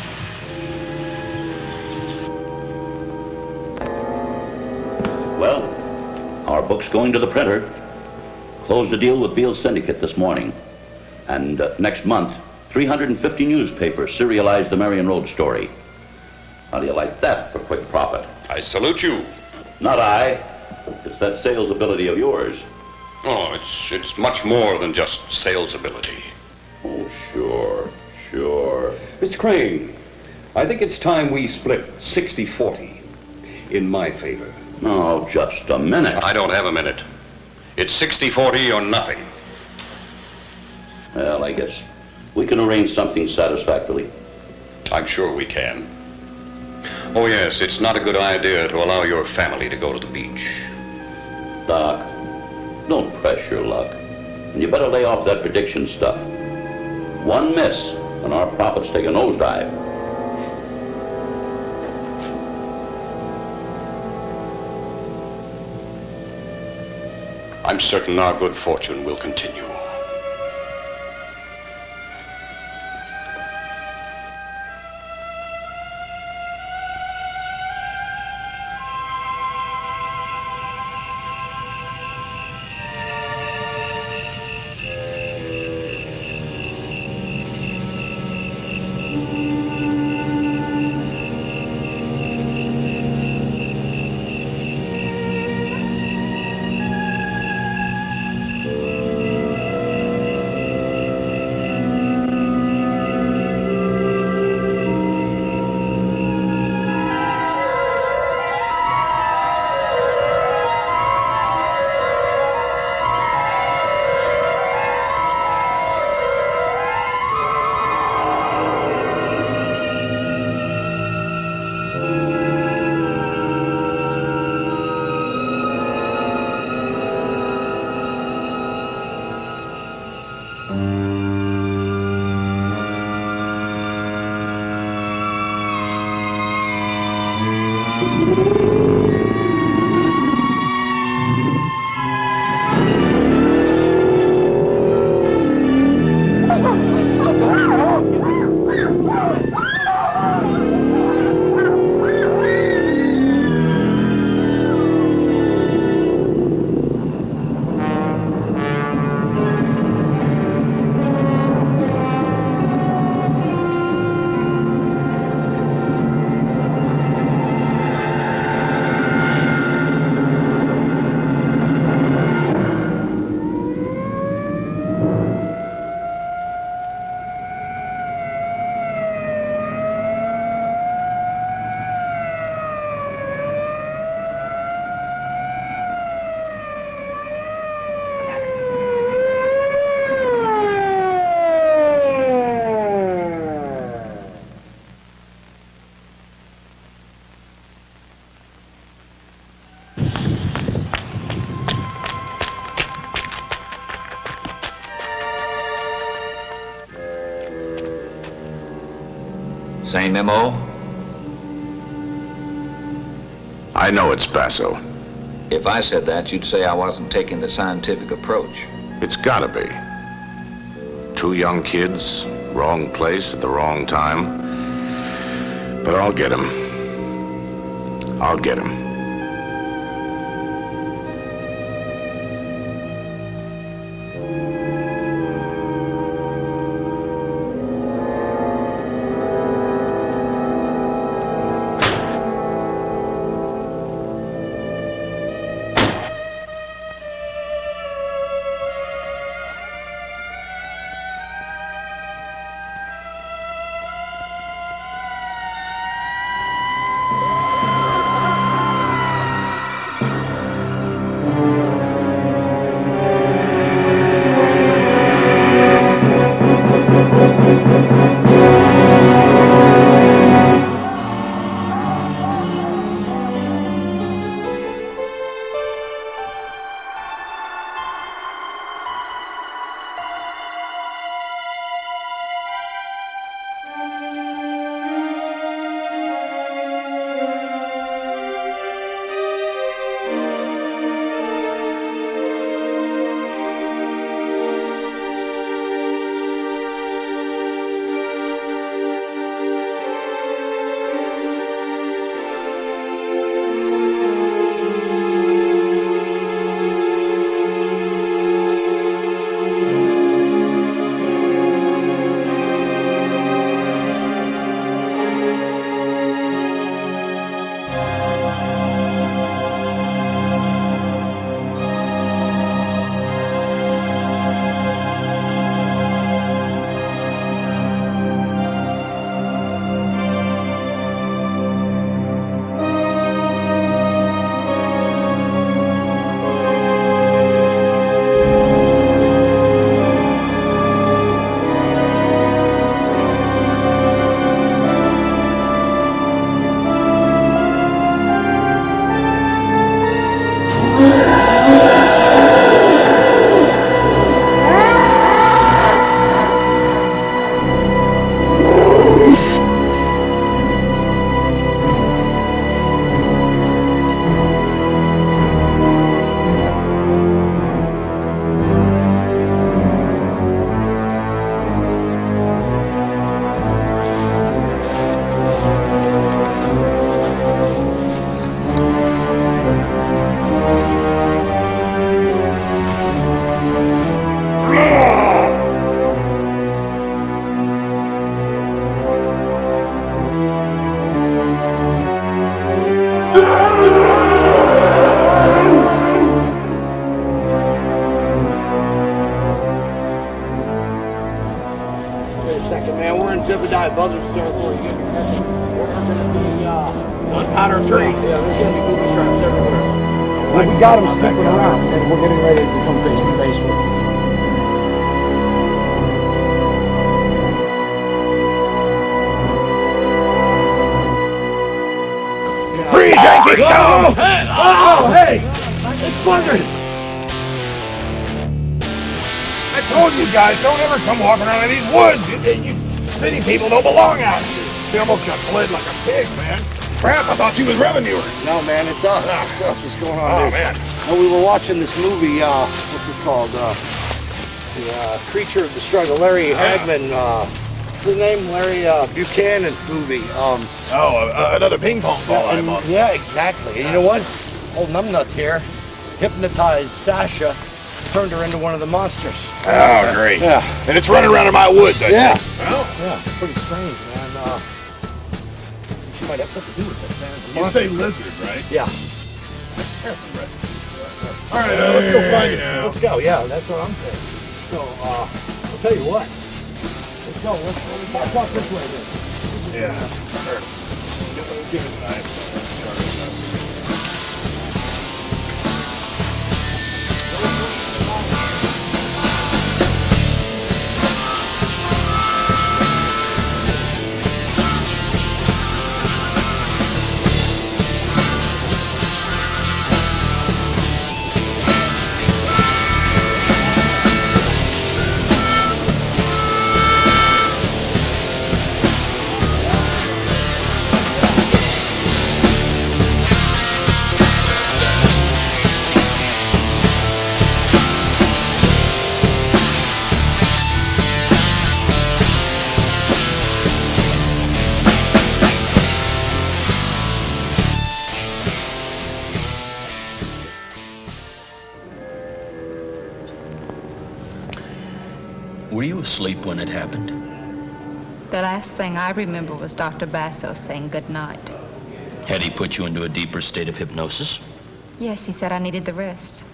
Well, our book's going to the printer. Closed a deal with Beale's Syndicate this morning. And next month, 350 newspapers serialize the Marion Road story. How do you like that for quick profit? I salute you. Not I. It's that sales ability of yours. Oh, it's much more than just sales ability. Oh, sure. Mr. Crane, I think it's time we split 60-40 in my favor. Oh, just a minute. I don't have a minute. It's 60-40 or nothing. Well, I guess we can arrange something satisfactorily. I'm sure we can. Oh, yes, it's not a good idea to allow your family to go to the beach. Doc, don't press your luck. And you better lay off that prediction stuff. One miss, and our profits take a nosedive. I'm certain our good fortune will continue. Same MO? I know it's Basso. If I said that, you'd say I wasn't taking the scientific approach. It's gotta be. Two young kids, wrong place at the wrong time. But I'll get him. I'll get him. 5, buzzard territory. We're going to be one powder trace. Yeah, there's going to be booby traps everywhere. Well, we got them snooping around, and we're getting ready to come face to face with them. Freeze, Yankee Stone! Oh, hey! It's Buzzard! I told you guys, don't ever come walking around in these woods. You city people don't belong out here. She almost got bled like a pig, man. Crap, I thought she was revenuers. No, man, it's us. It's us. What's going on, Oh, dude? man. No, we were watching this movie, what's it called? The Creature of the Struggle. Larry Hagman, what's his name? Larry Buchanan movie. Another ping pong ball I'm on. Yeah, exactly. And you know what? Old numbnuts here hypnotized Sasha, turned her into one of the monsters. Oh, great. Yeah. And it's running around in my woods, I Yeah. think. Well, Yeah, it's pretty strange, man. She might have something to do with it, man. The you monster. say lizard, right? Yeah. There's some recipes. All right, let's go find it. Let's go. Yeah, that's what I'm saying. So, I'll tell you what. Let's go. Let's walk this way then. Yeah. Sure. Let's give it a knife. Were you asleep when it happened? The last thing I remember was Dr. Basso saying good night. Had he put you into a deeper state of hypnosis? Yes, he said I needed the rest.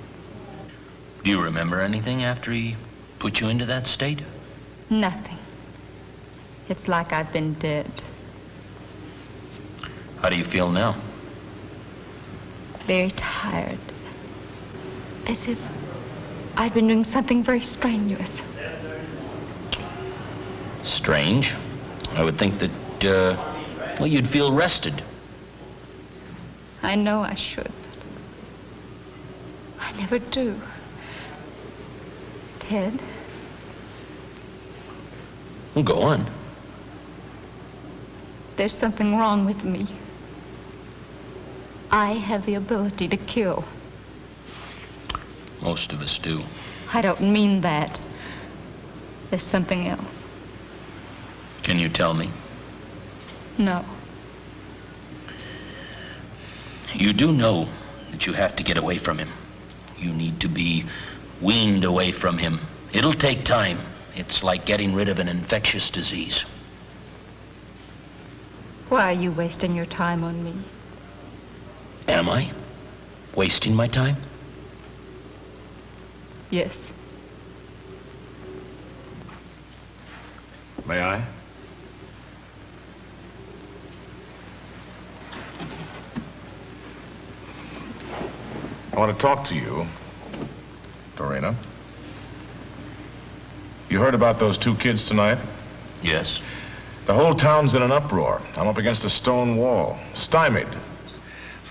Do you remember anything after he put you into that state? Nothing. It's like I've been dead. How do you feel now? Very tired. As if I'd been doing something very strenuous. Strange. I would think that, well, you'd feel rested. I know I should. I never do. Ted? Well, go on. There's something wrong with me. I have the ability to kill. Most of us do. I don't mean that. There's something else. Can you tell me? No. You do know that you have to get away from him. You need to be weaned away from him. It'll take time. It's like getting rid of an infectious disease. Why are you wasting your time on me? Am I? Wasting my time? Yes. May I? I want to talk to you, Dorina. You heard about those 2 kids tonight? Yes. The whole town's in an uproar. I'm up against a stone wall, stymied.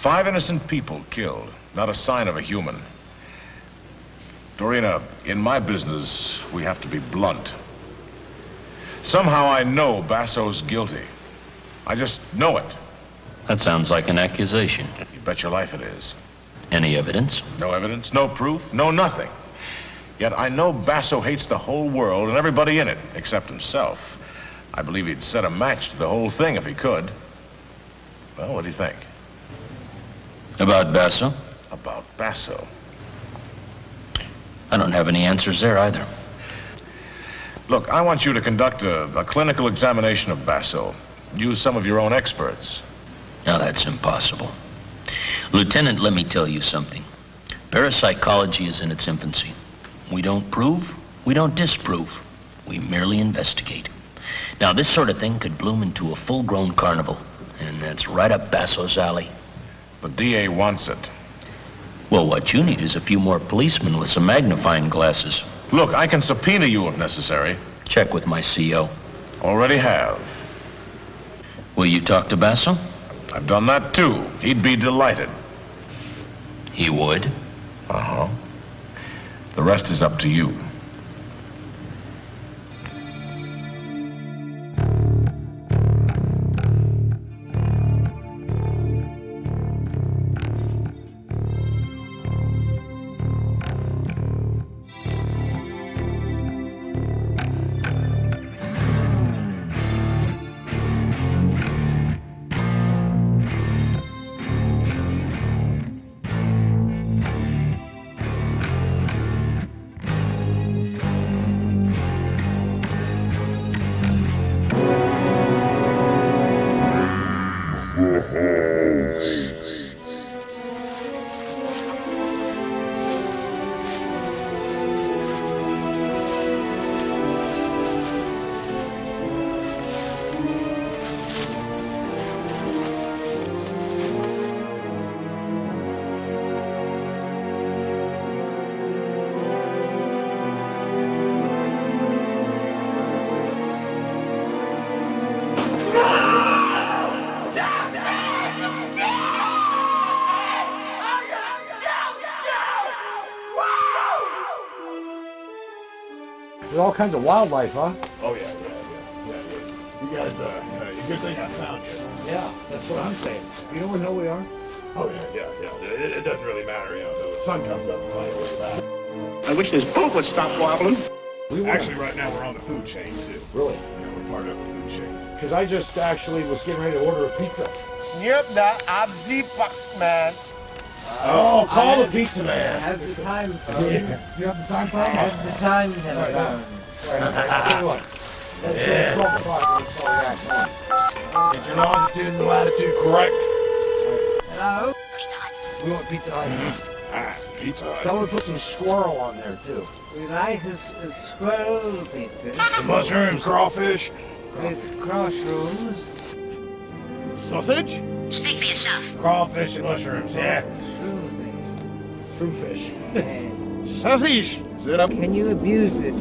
5 innocent people killed, not a sign of a human. Dorina, in my business, we have to be blunt. Somehow I know Basso's guilty. I just know it. That sounds like an accusation. You bet your life it is. Any evidence? No evidence, no proof, no nothing. Yet I know Basso hates the whole world and everybody in it, except himself. I believe he'd set a match to the whole thing if he could. Well, what do you think? About Basso? About Basso. I don't have any answers there either. Look, I want you to conduct a clinical examination of Basso. Use some of your own experts. Now, that's impossible. Lieutenant, let me tell you something. Parapsychology is in its infancy. We don't prove, we don't disprove. We merely investigate. Now, this sort of thing could bloom into a full-grown carnival, and that's right up Basso's alley. The DA wants it. Well, what you need is a few more policemen with some magnifying glasses. Look, I can subpoena you if necessary. Check with my CO. Already have. Will you talk to Basso? I've done that too. He'd be delighted. He would? Uh-huh. The rest is up to you. There's all kinds of wildlife, huh? Oh, yeah. You guys, good thing I found you. Yeah, that's what I'm saying. You know where the hell we are? Oh, yeah. It doesn't really matter, until the sun comes up and find where it's at. I wish this boat would stop wobbling. Actually, right now, we're on the food chain, too. Really? Yeah, we're part of the food chain. Because I just actually was getting ready to order a pizza. Yep, that Abzi fuck man. Oh, call the pizza man. Have the time. You have the time, Tom? Have the time. Right. Tell you what. Let's go Get your longitude and latitude correct. Hello? We want Pizza Hut. Pizza Hut. Tell them to put some squirrel on there, too. We like a squirrel pizza. The mushrooms, crawfish. With crushrooms. Sausage? Speak for yourself. Crawfish and mushrooms, yeah. Fruitfish. Sausage! Sit up. Can you abuse it?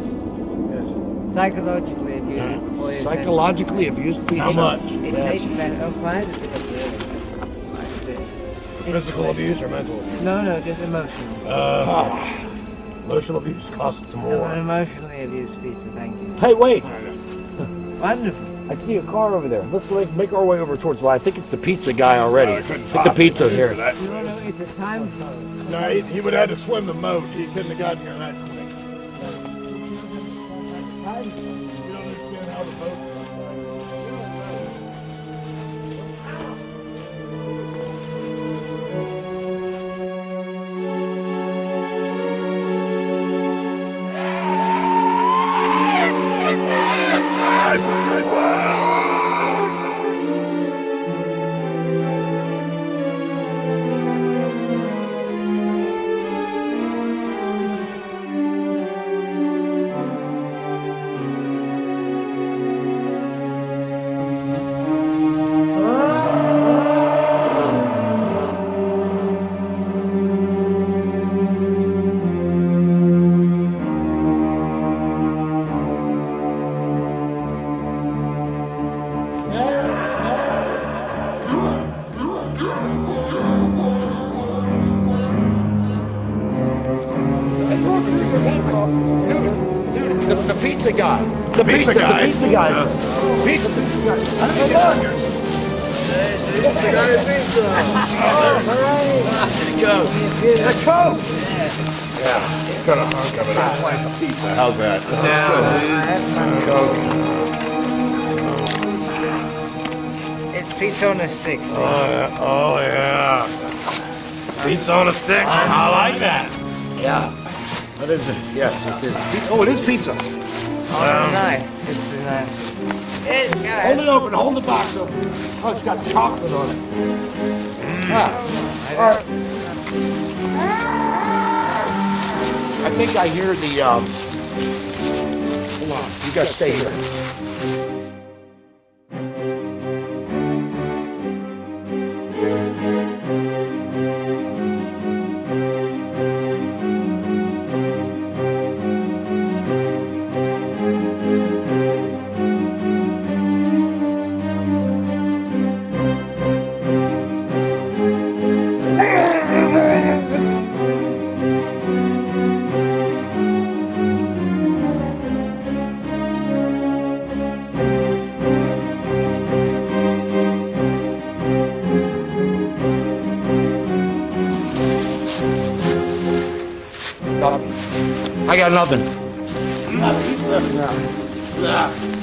Psychologically abuse it before you Psychologically abused pizza. How much? It tastes better. Oh, quite a bit. Physical abuse or mental abuse? No, just emotional. Emotional abuse costs some No, more. an emotionally abused pizza, thank you. Hey, wait. Wonderful. I see a car over there. Let's make our way over towards the light. I think it's the pizza guy already. I think the pizza's here. No, it's a time. No, he would have had to swim the moat. He couldn't have gotten here that quick. You don't understand how the boat. The pizza guy. The pizza guy. The pizza guy. Pizza guy. There he goes. The Coke. Yeah, got a hunk of it. A slice of pizza. How's that? Coke. It's pizza on a stick. See? Oh yeah. Pizza on a stick. I like that. Yeah. What is it? Yes, it is. Oh, it is pizza. On a knife. It's a knife. Hold it open. Hold the box open. Oh, it's got chocolate on it. All right. I think I hear the. Hold on. You guys stay here. got nothing. Not pizza. No.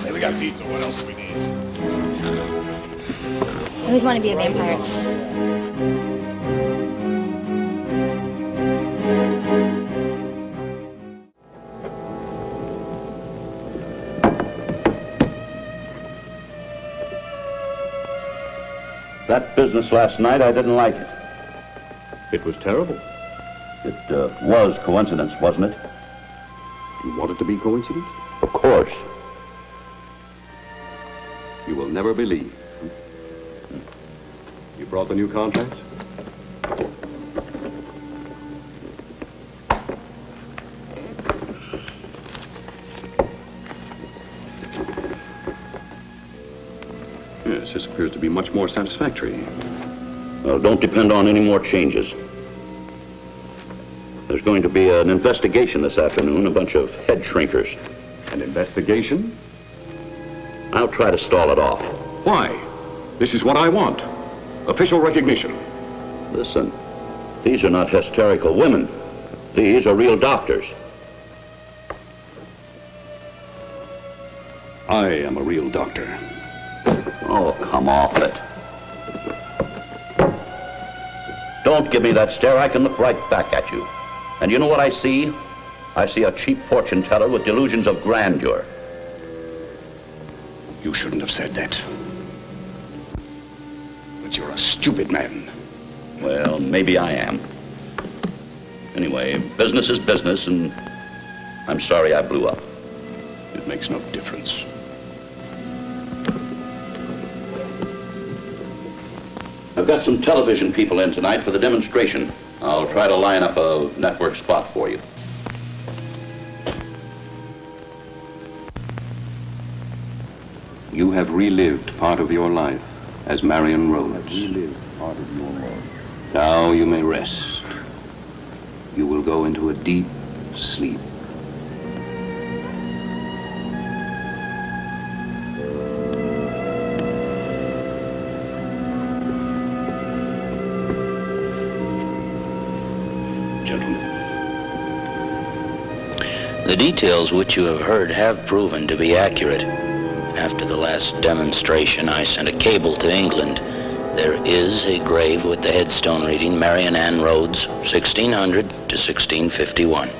Hey, we got pizza. What else do we need? I always want to be a vampire. That business last night, I didn't like it. It was terrible. It was coincidence, wasn't it? You want it to be coincidence? Of course. You will never believe. You brought the new contracts? Yes, this appears to be much more satisfactory. Well, don't depend on any more changes. There's going to be an investigation this afternoon, a bunch of head shrinkers. An investigation? I'll try to stall it off. Why? This is what I want. Official recognition. Listen, these are not hysterical women. These are real doctors. I am a real doctor. Oh, come off it. Don't give me that stare. I can look right back at you. And you know what I see? I see a cheap fortune teller with delusions of grandeur. You shouldn't have said that. But you're a stupid man. Well, maybe I am. Anyway, business is business, and I'm sorry I blew up. It makes no difference. I've got some television people in tonight for the demonstration. I'll try to line up a network spot for you. You have relived part of your life as Marion Rhodes. Relived part of your life. Now you may rest. You will go into a deep sleep. The details which you have heard have proven to be accurate. After the last demonstration, I sent a cable to England. There is a grave with the headstone reading Marion Ann Rhodes, 1600 to 1651.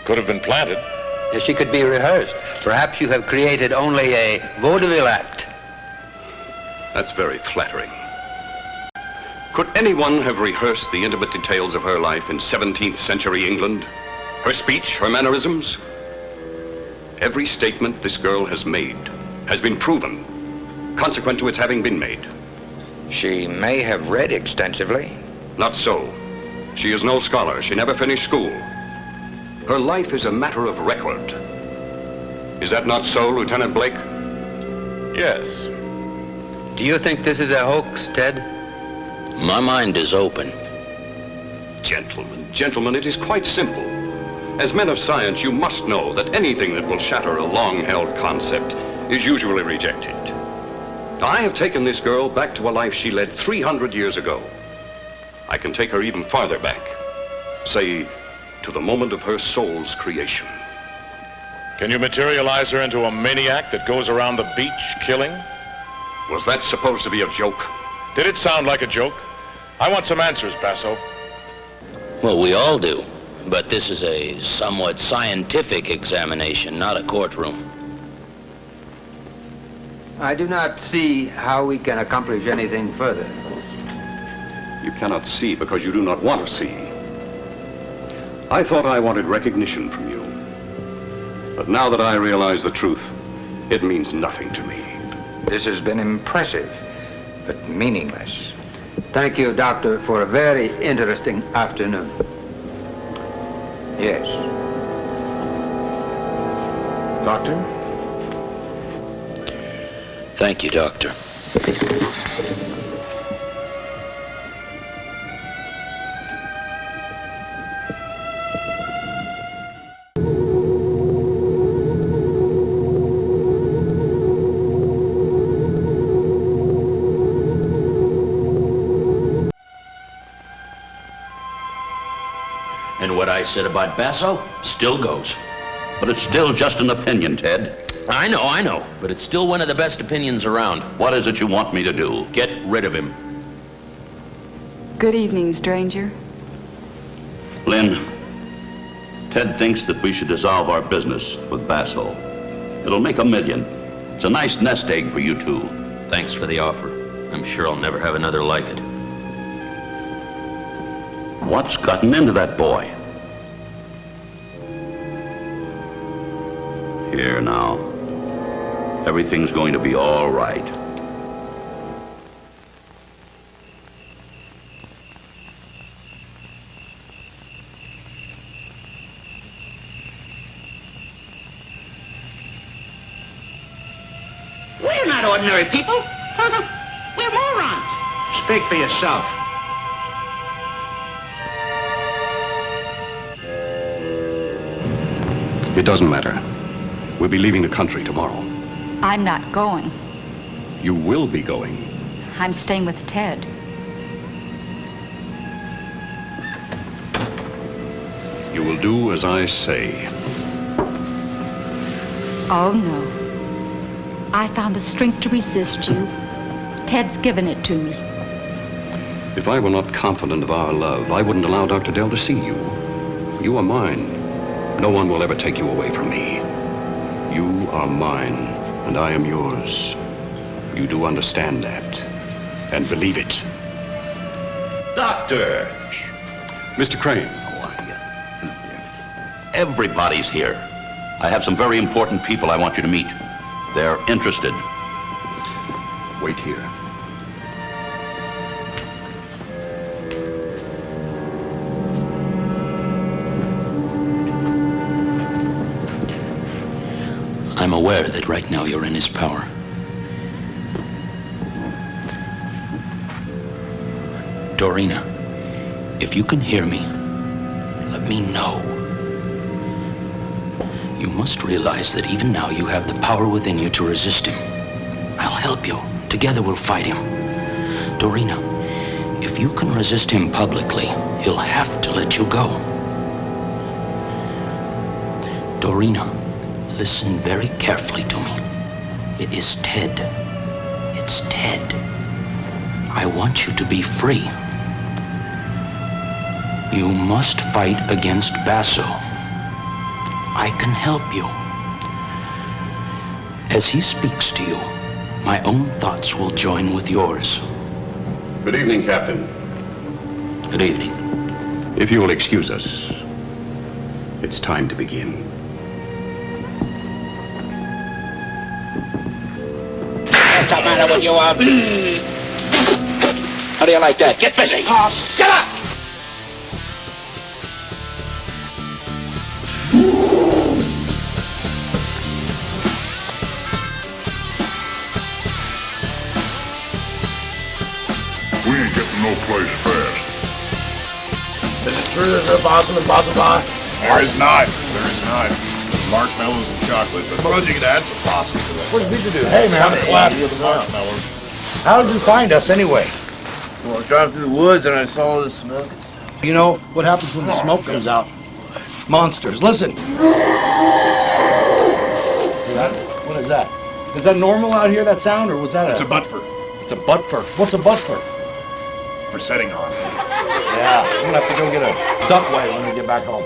Could have been planted. She could be rehearsed. Perhaps you have created only a vaudeville act. That's very flattering. Could anyone have rehearsed the intimate details of her life in 17th century England? Her speech, her mannerisms? Every statement this girl has made has been proven, consequent to its having been made. She may have read extensively. Not so. She is no scholar. She never finished school. Her life is a matter of record. Is that not so, Lieutenant Blake? Yes. Do you think this is a hoax, Ted? My mind is open. Gentlemen, it is quite simple. As men of science, you must know that anything that will shatter a long-held concept is usually rejected. I have taken this girl back to a life she led 300 years ago. I can take her even farther back, say, to the moment of her soul's creation. Can you materialize her into a maniac that goes around the beach killing? Was that supposed to be a joke? Did it sound like a joke? I want some answers, Basso. Well, we all do. But this is a somewhat scientific examination, not a courtroom. I do not see how we can accomplish anything further. You cannot see because you do not want to see. I thought I wanted recognition from you. But now that I realize the truth, it means nothing to me. This has been impressive, but meaningless. Thank you, Doctor, for a very interesting afternoon. Yes. Doctor? Thank you, Doctor. And what I said about Basso still goes. But it's still just an opinion, Ted. I know. But it's still one of the best opinions around. What is it you want me to do? Get rid of him. Good evening, stranger. Lynn, Ted thinks that we should dissolve our business with Basso. It'll make $1 million. It's a nice nest egg for you two. Thanks for the offer. I'm sure I'll never have another like it. What's gotten into that boy? Here now. Everything's going to be all right. We're not ordinary people. We're morons. Speak for yourself. It doesn't matter. We'll be leaving the country tomorrow. I'm not going. You will be going. I'm staying with Ted. You will do as I say. Oh, no. I found the strength to resist you. Ted's given it to me. If I were not confident of our love, I wouldn't allow Dr. Dell to see you. You are mine. No one will ever take you away from me. You are mine, and I am yours. You do understand that, and believe it. Doctor! Mr. Crane. Everybody's here. I have some very important people I want you to meet. They're interested. Wait here. I'm aware that right now you're in his power. Dorina, if you can hear me, let me know. You must realize that even now you have the power within you to resist him. I'll help you. Together we'll fight him. Dorina, if you can resist him publicly, he'll have to let you go. Dorina, listen very carefully to me. It is Ted. It's Ted. I want you to be free. You must fight against Basso. I can help you. As he speaks to you, my own thoughts will join with yours. Good evening, Captain. Good evening. If you will excuse us, it's time to begin. What's the matter with you, How do you like that? Get busy. Oh, shut up! We ain't getting no place fast. Is it true there's no Bosum and Bosum Pie? There is not. There is not. There's marshmallows and chocolate, but suppose you could add some possum to that. What did you do? Hey, man, I'm glad you're the marshmallows. How did you find us anyway? Well, I was driving through the woods and I saw all this smoke. You know what happens when the smoke comes out? Monsters. Listen. What is that? Is that normal out here, that sound, or was that It's a butfer. It's a butfer. What's a butfer? For setting on. Yeah, I'm gonna have to go get a duck weigh when we get back home.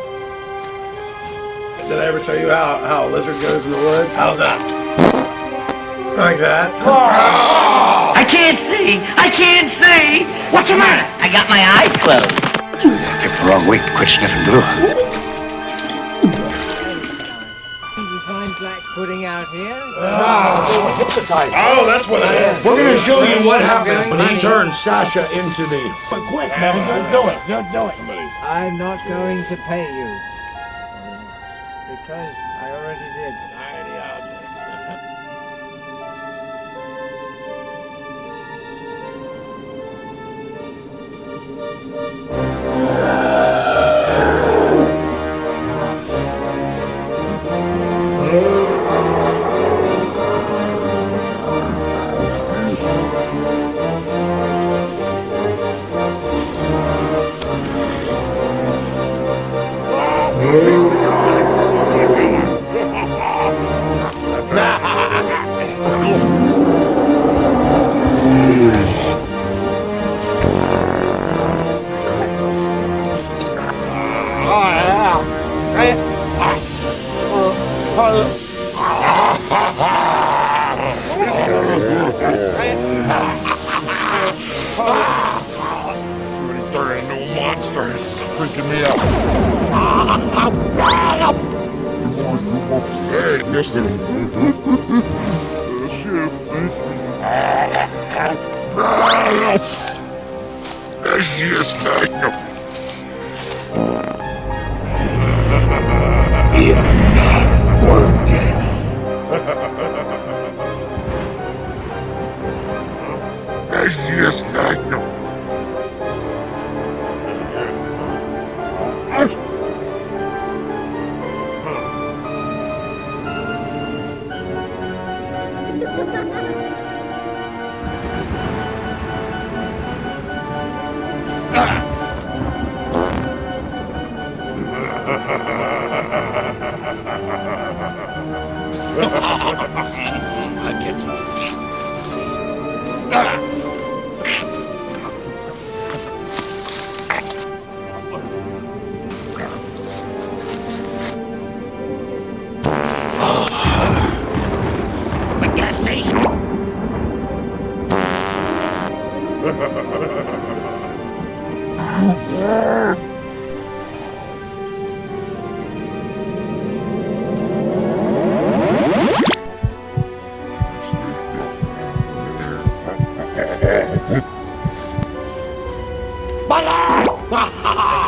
Did I ever show you how a lizard goes in the woods? How's that? Like that? I can't see! I can't see! What's the matter? I got my eyes closed. Picked the wrong week to quit sniffing glue. Did you find black pudding out here? Hypnotized. Oh, that's what it is. We're gonna show you what happens when he turns Sasha into the... Quick, man, do it. Do it. I'm not going to pay you. Because I already did. freaking me out. Hey, listen. That's just like it's not working. That's just like I get some.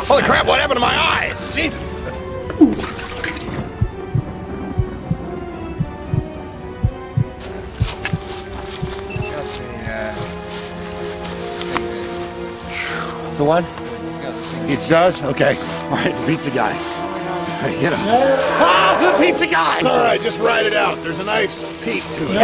Holy crap, what happened to my eye? Jesus. The one? It does? Okay. All right, the pizza guy. All right, get him. Ah, the pizza guy! It's all right, just ride it out. There's a nice peak to it.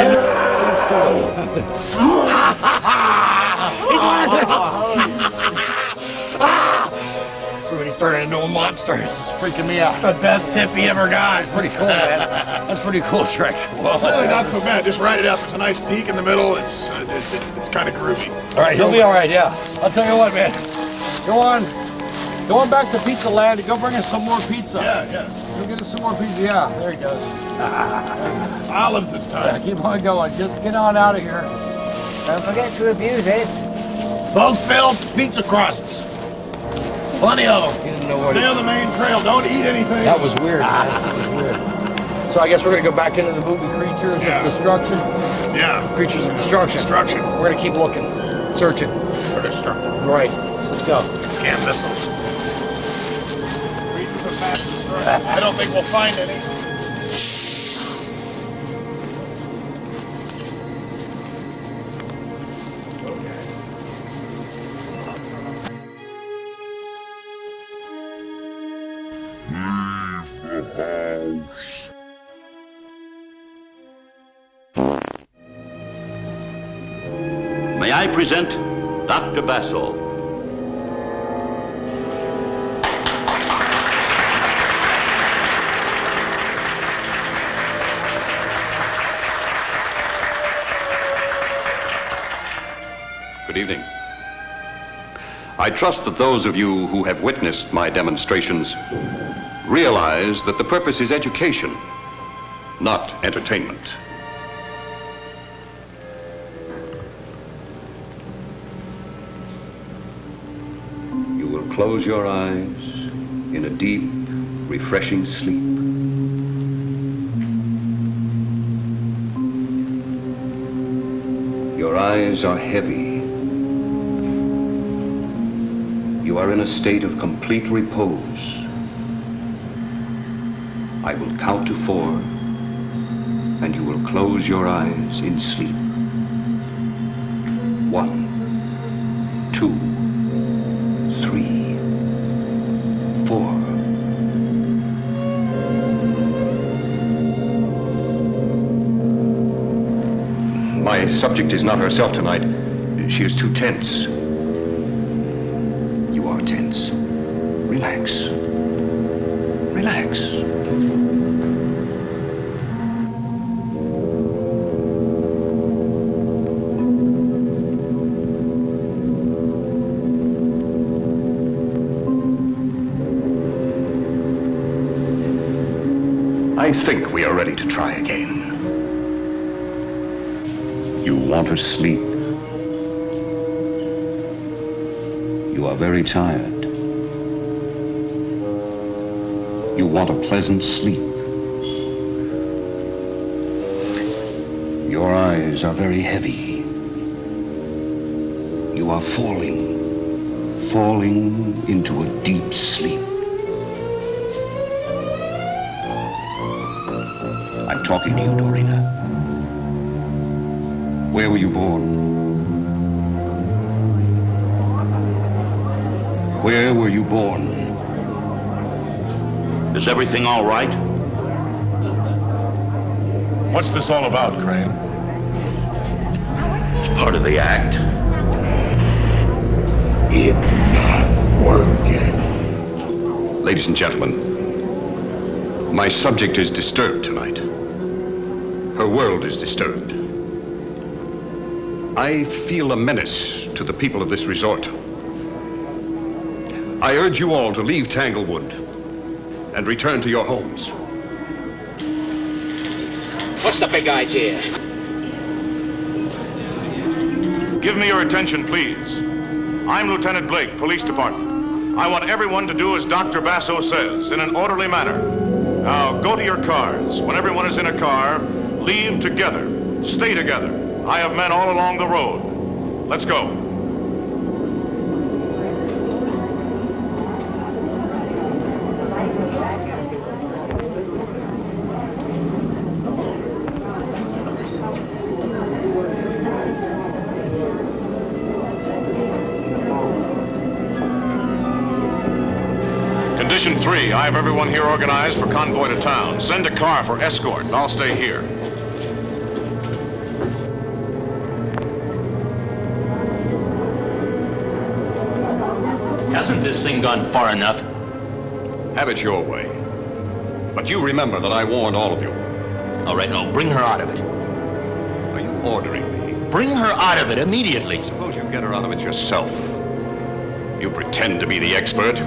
He's turning into a monster. It's freaking me out. The best tip he ever got. That's pretty cool, man. That's pretty cool, Shrek. Well, really not so bad. Just ride it out. There's a nice peak in the middle. It's kind of groovy. All right, he'll be all right, yeah. I'll tell you what, man. Go on back to Pizza Land and go bring us some more pizza. Yeah. Go get us some more pizza. Yeah, there he goes. Olives this time. Yeah, keep on going. Just get on out of here. Don't forget to abuse it. Both filled pizza crusts. Plenty of them. You didn't know what Stay on the main trail. Don't eat anything. That was weird, man. That was weird. So I guess we're going to go back into the movie Creatures of Destruction. Yeah. Creatures of Destruction. We're going to keep looking. Searching. For destruction. Right. Let's go. Can't miss them. I don't think we'll find any. leave the house. May I present Dr. Bassel. Good evening. I trust that those of you who have witnessed my demonstrations realize that the purpose is education, not entertainment. You will close your eyes in a deep, refreshing sleep. Your eyes are heavy. You are in a state of complete repose. I will count to 4, and you will close your eyes in sleep. 1, 2, 3, 4. My subject is not herself tonight. She is too tense. You are tense. Relax. Relax. I think we are ready to try again. You want to sleep. You are very tired. You want a pleasant sleep. Your eyes are very heavy. You are falling into a deep sleep. I'm talking to you, Dorina. Where were you born? Where were you born? Is everything all right? What's this all about, Crane? It's part of the act. It's not working. Ladies and gentlemen, my subject is disturbed tonight. Her world is disturbed. I feel a menace to the people of this resort. I urge you all to leave Tanglewood and return to your homes. What's the big idea? Give me your attention, please. I'm Lieutenant Blake, Police Department. I want everyone to do as Dr. Basso says, in an orderly manner. Now, go to your cars. When everyone is in a car, leave together. Stay together. I have men all along the road. Let's go. Condition 3, I have everyone here organized for convoy to town. Send a car for escort, and I'll stay here. Hasn't this thing gone far enough? Have it your way. But you remember that I warned all of you. All right, no, bring her out of it. Are you ordering me? Bring her out of it immediately. Suppose you get her out of it yourself. You pretend to be the expert.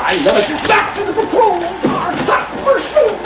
I love it. Back to the patrol car. Hot pursuit.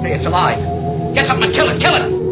Hey, it's alive. Get something and kill it. Kill it.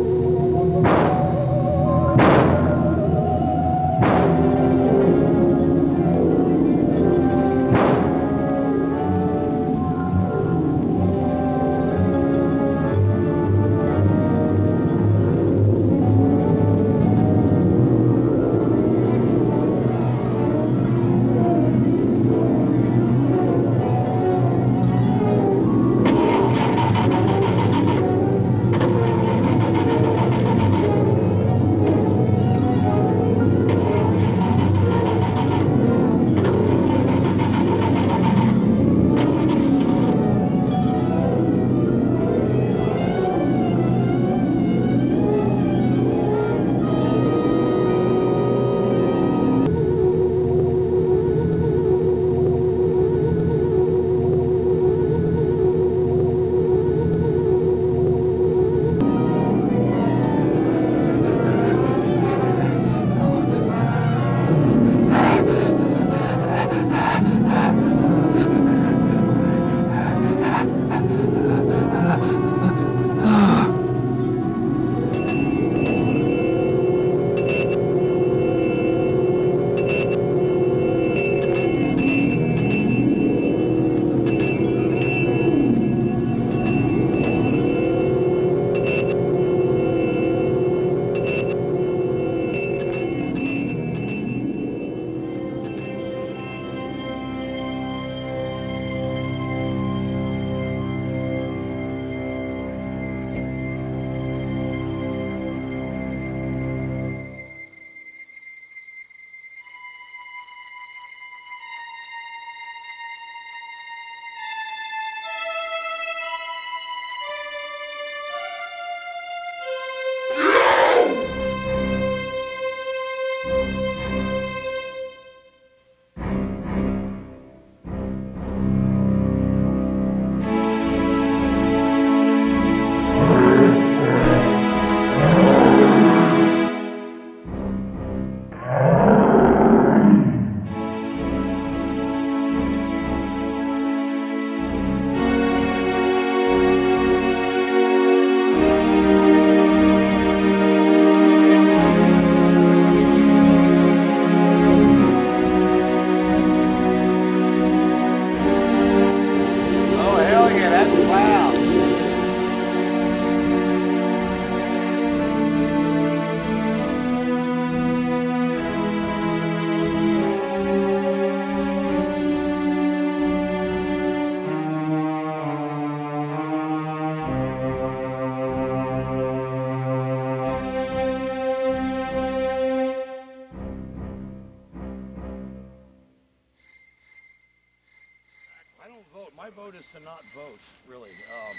My vote is to not vote, really.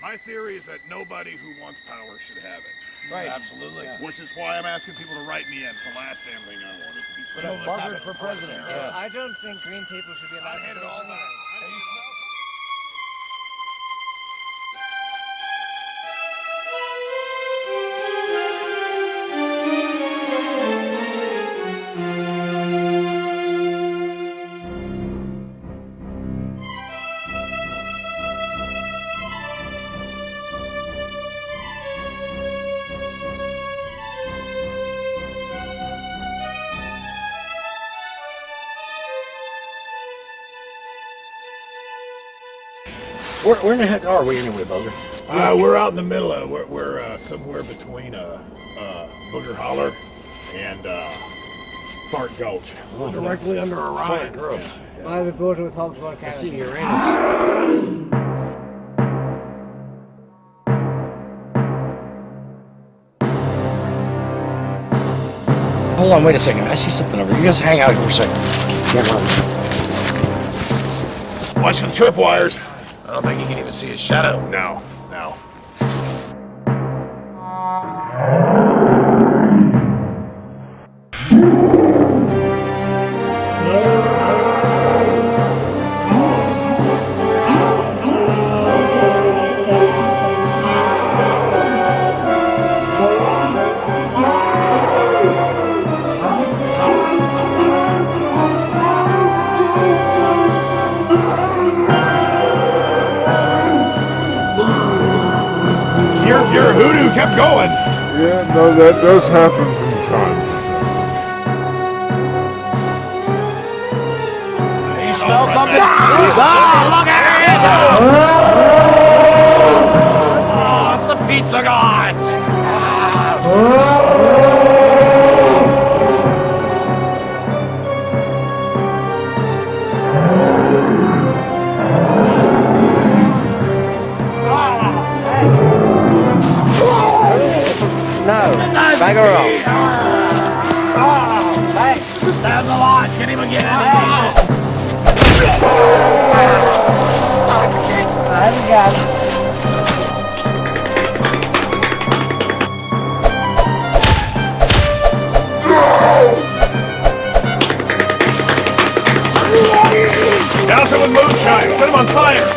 My theory is that nobody who wants power should have it. Right. Absolutely. Yeah. Which is why I'm asking people to write me in. It's the last damn thing I wanted to be. But a buzzard for president. Yeah. I don't think green people should be allowed to vote all night. Where in the heck are we anyway, Bugger? We're out in the middle of we're somewhere between Booger Holler and Fart Gulch. Directly under Orion. By the border with Hogswell Canada. I see Uranus. Hold on, wait a second. I see something over here. You guys hang out here for a second. Can't run. Watch for the tripwires. I don't think you can even see his shadow. No. Your hoodoo kept going. Yeah, no, that does happen sometimes. You smell something? Look at Oh, it's the pizza guy. No, bag her off. Stab the lot. Get him again. I haven't got it. Douse it with moonshine. Set him on fire.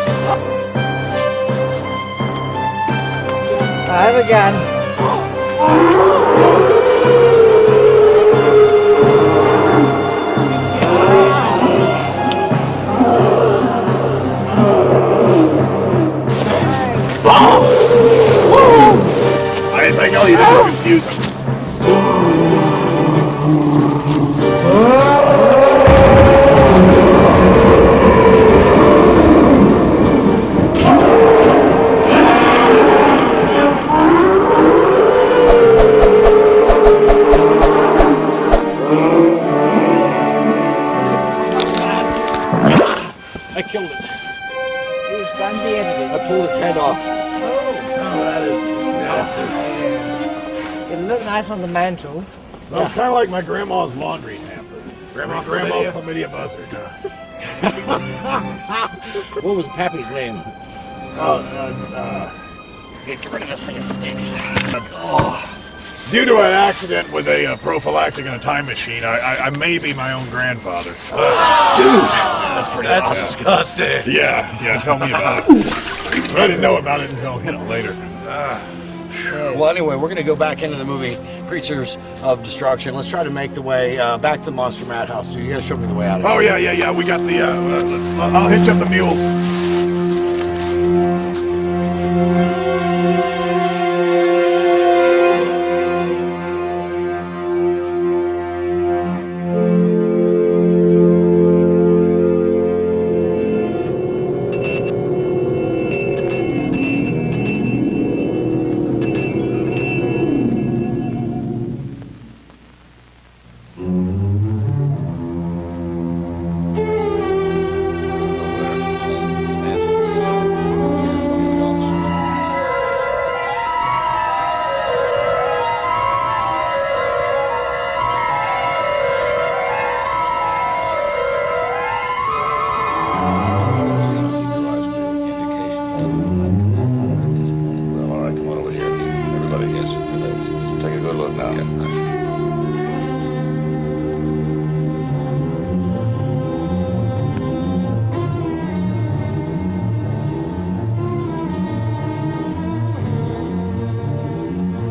I haven't got it. I didn't think all you did was confuse him. I killed it. It was done the editing. I pulled its head off. Oh, that is nasty. It'll look nice on the mantle. Well, it's kind of like my grandma's laundry hamper. Grandma chlamydia buzzard. What was Pappy's name? Get rid of this thing, it stinks. Due to an accident with a prophylactic in a time machine, I may be my own grandfather. Dude, that's disgusting. Yeah, tell me about it. I didn't know about it until, later. Well, anyway, we're going to go back into the movie Creatures of Destruction. Let's try to make the way back to the Monster Madhouse. You guys show me the way out of here. Oh, yeah. We got the, I'll hitch up the mules.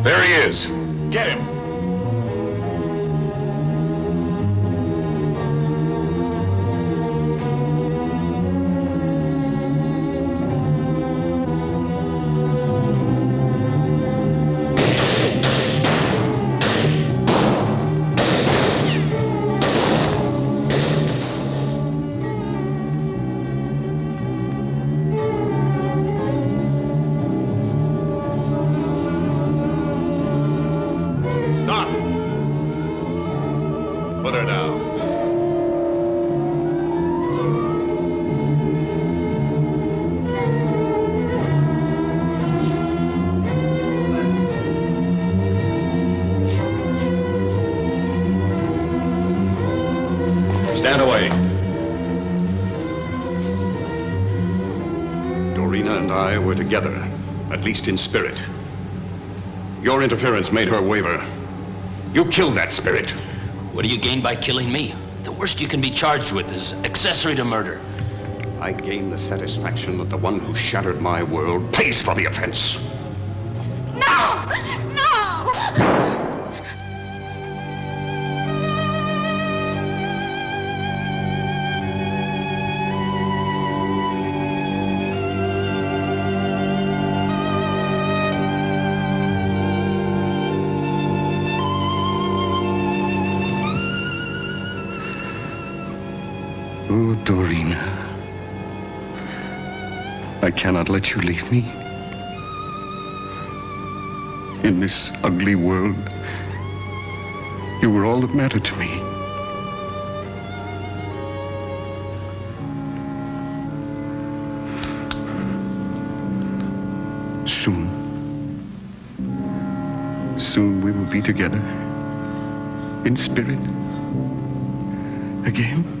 There he is. Get him. Stop. Put her down. Stand away. Dorina and I were together, at least in spirit. Your interference made her waver. You killed that spirit. What do you gain by killing me? The worst you can be charged with is accessory to murder. I gain the satisfaction that the one who shattered my world pays for the offense. No! No! Dorina, I cannot let you leave me. In this ugly world, you were all that mattered to me. Soon we will be together in spirit again.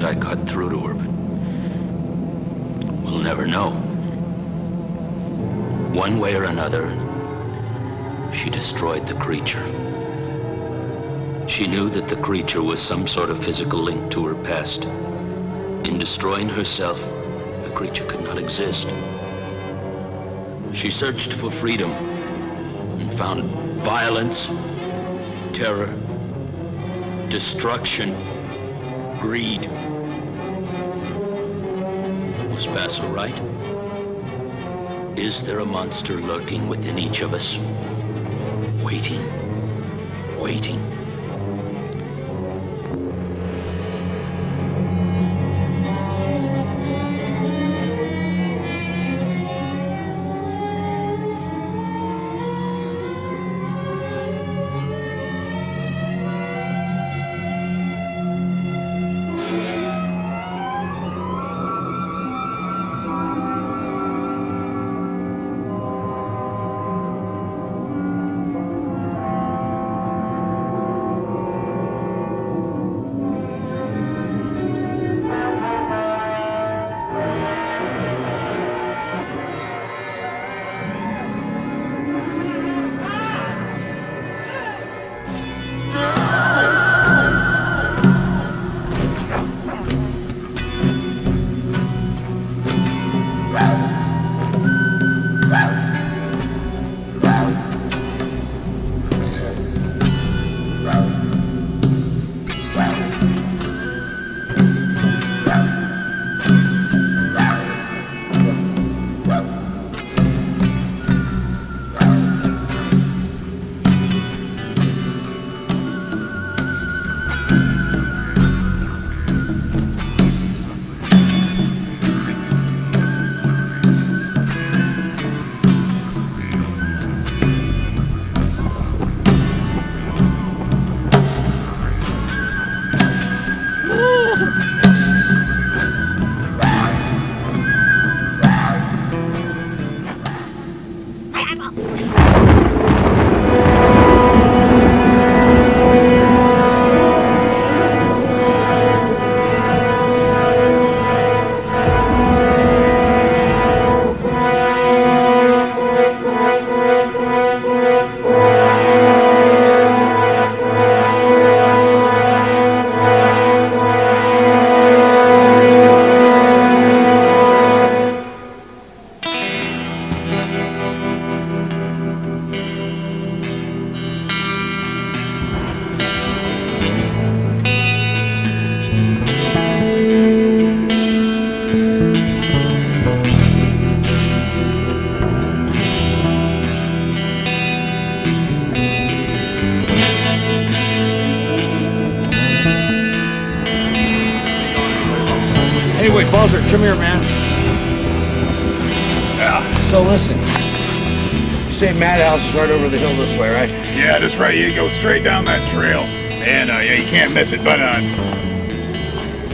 I got through to her, but we'll never know. One way or another, she destroyed the creature. She knew that the creature was some sort of physical link to her past. In destroying herself, the creature could not exist. She searched for freedom and found violence, terror, destruction, greed. Was Basil right? Is there a monster lurking within each of us? Waiting. Anyway, Buzzard, come here, man. Yeah. So listen, you say Madhouse is right over the hill this way, right? Yeah, that's right. You go straight down that trail. And yeah, you can't miss it, but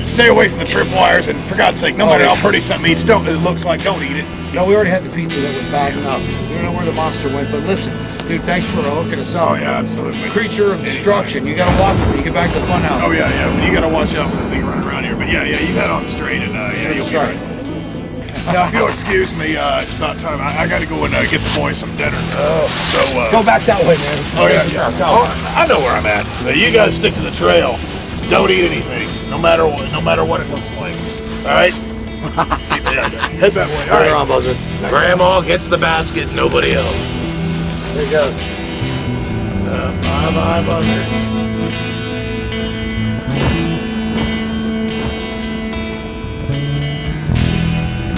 stay away from the tripwires, and for God's sake, no matter how pretty something eats, it looks like, don't eat it. No, we already had the pizza that was bad enough. We don't know where the monster went, but listen, dude, thanks for hooking us up. Oh, yeah, absolutely. Creature of destruction. You gotta watch it when you get back to the funhouse. Oh, yeah, but you gotta watch out for the thing running around here. But yeah, you head on straight, and yeah, you'll be right. Now, if you'll excuse me, it's about time. I gotta go and get the boys some dinner. So, go back that way, man. Oh, yeah. Oh, I know where I'm at. You guys stick to the trail. Don't eat anything, no matter what it looks like. All right? Head that way. All Right right. on, buzzard. Grandma gets the basket, nobody else. There he goes. Bye-bye, buzzard.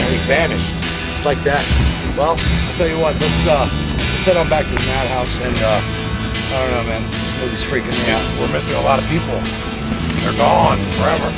And he vanished, just like that. Well, I'll tell you what, let's head on back to the Madhouse, and I don't know, man, this movie's freaking me out. We're missing a lot of people. They're gone forever.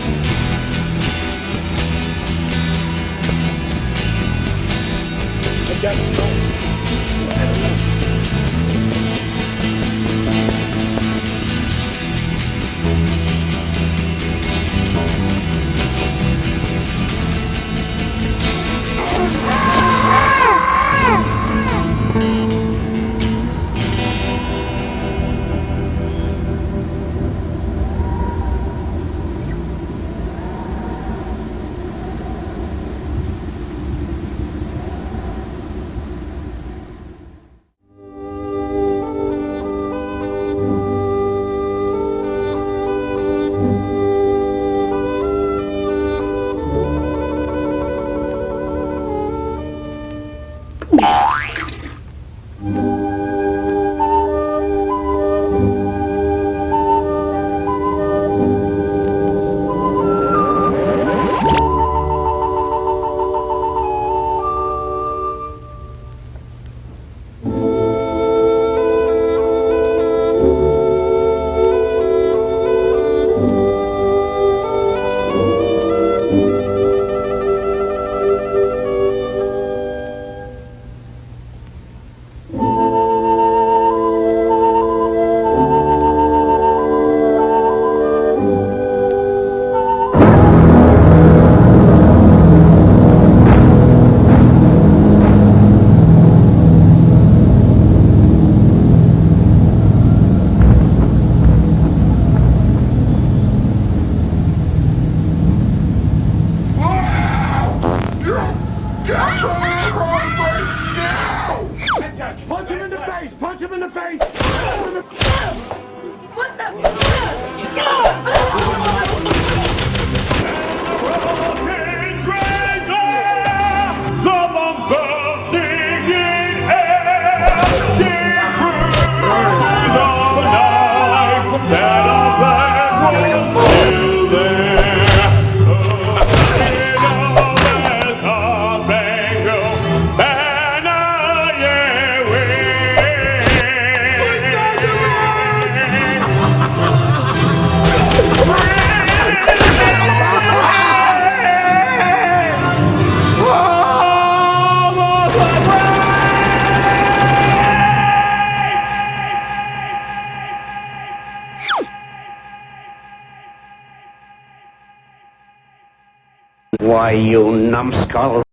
Punch him in the face! Punch him in the face! What the? Why, you numbskull,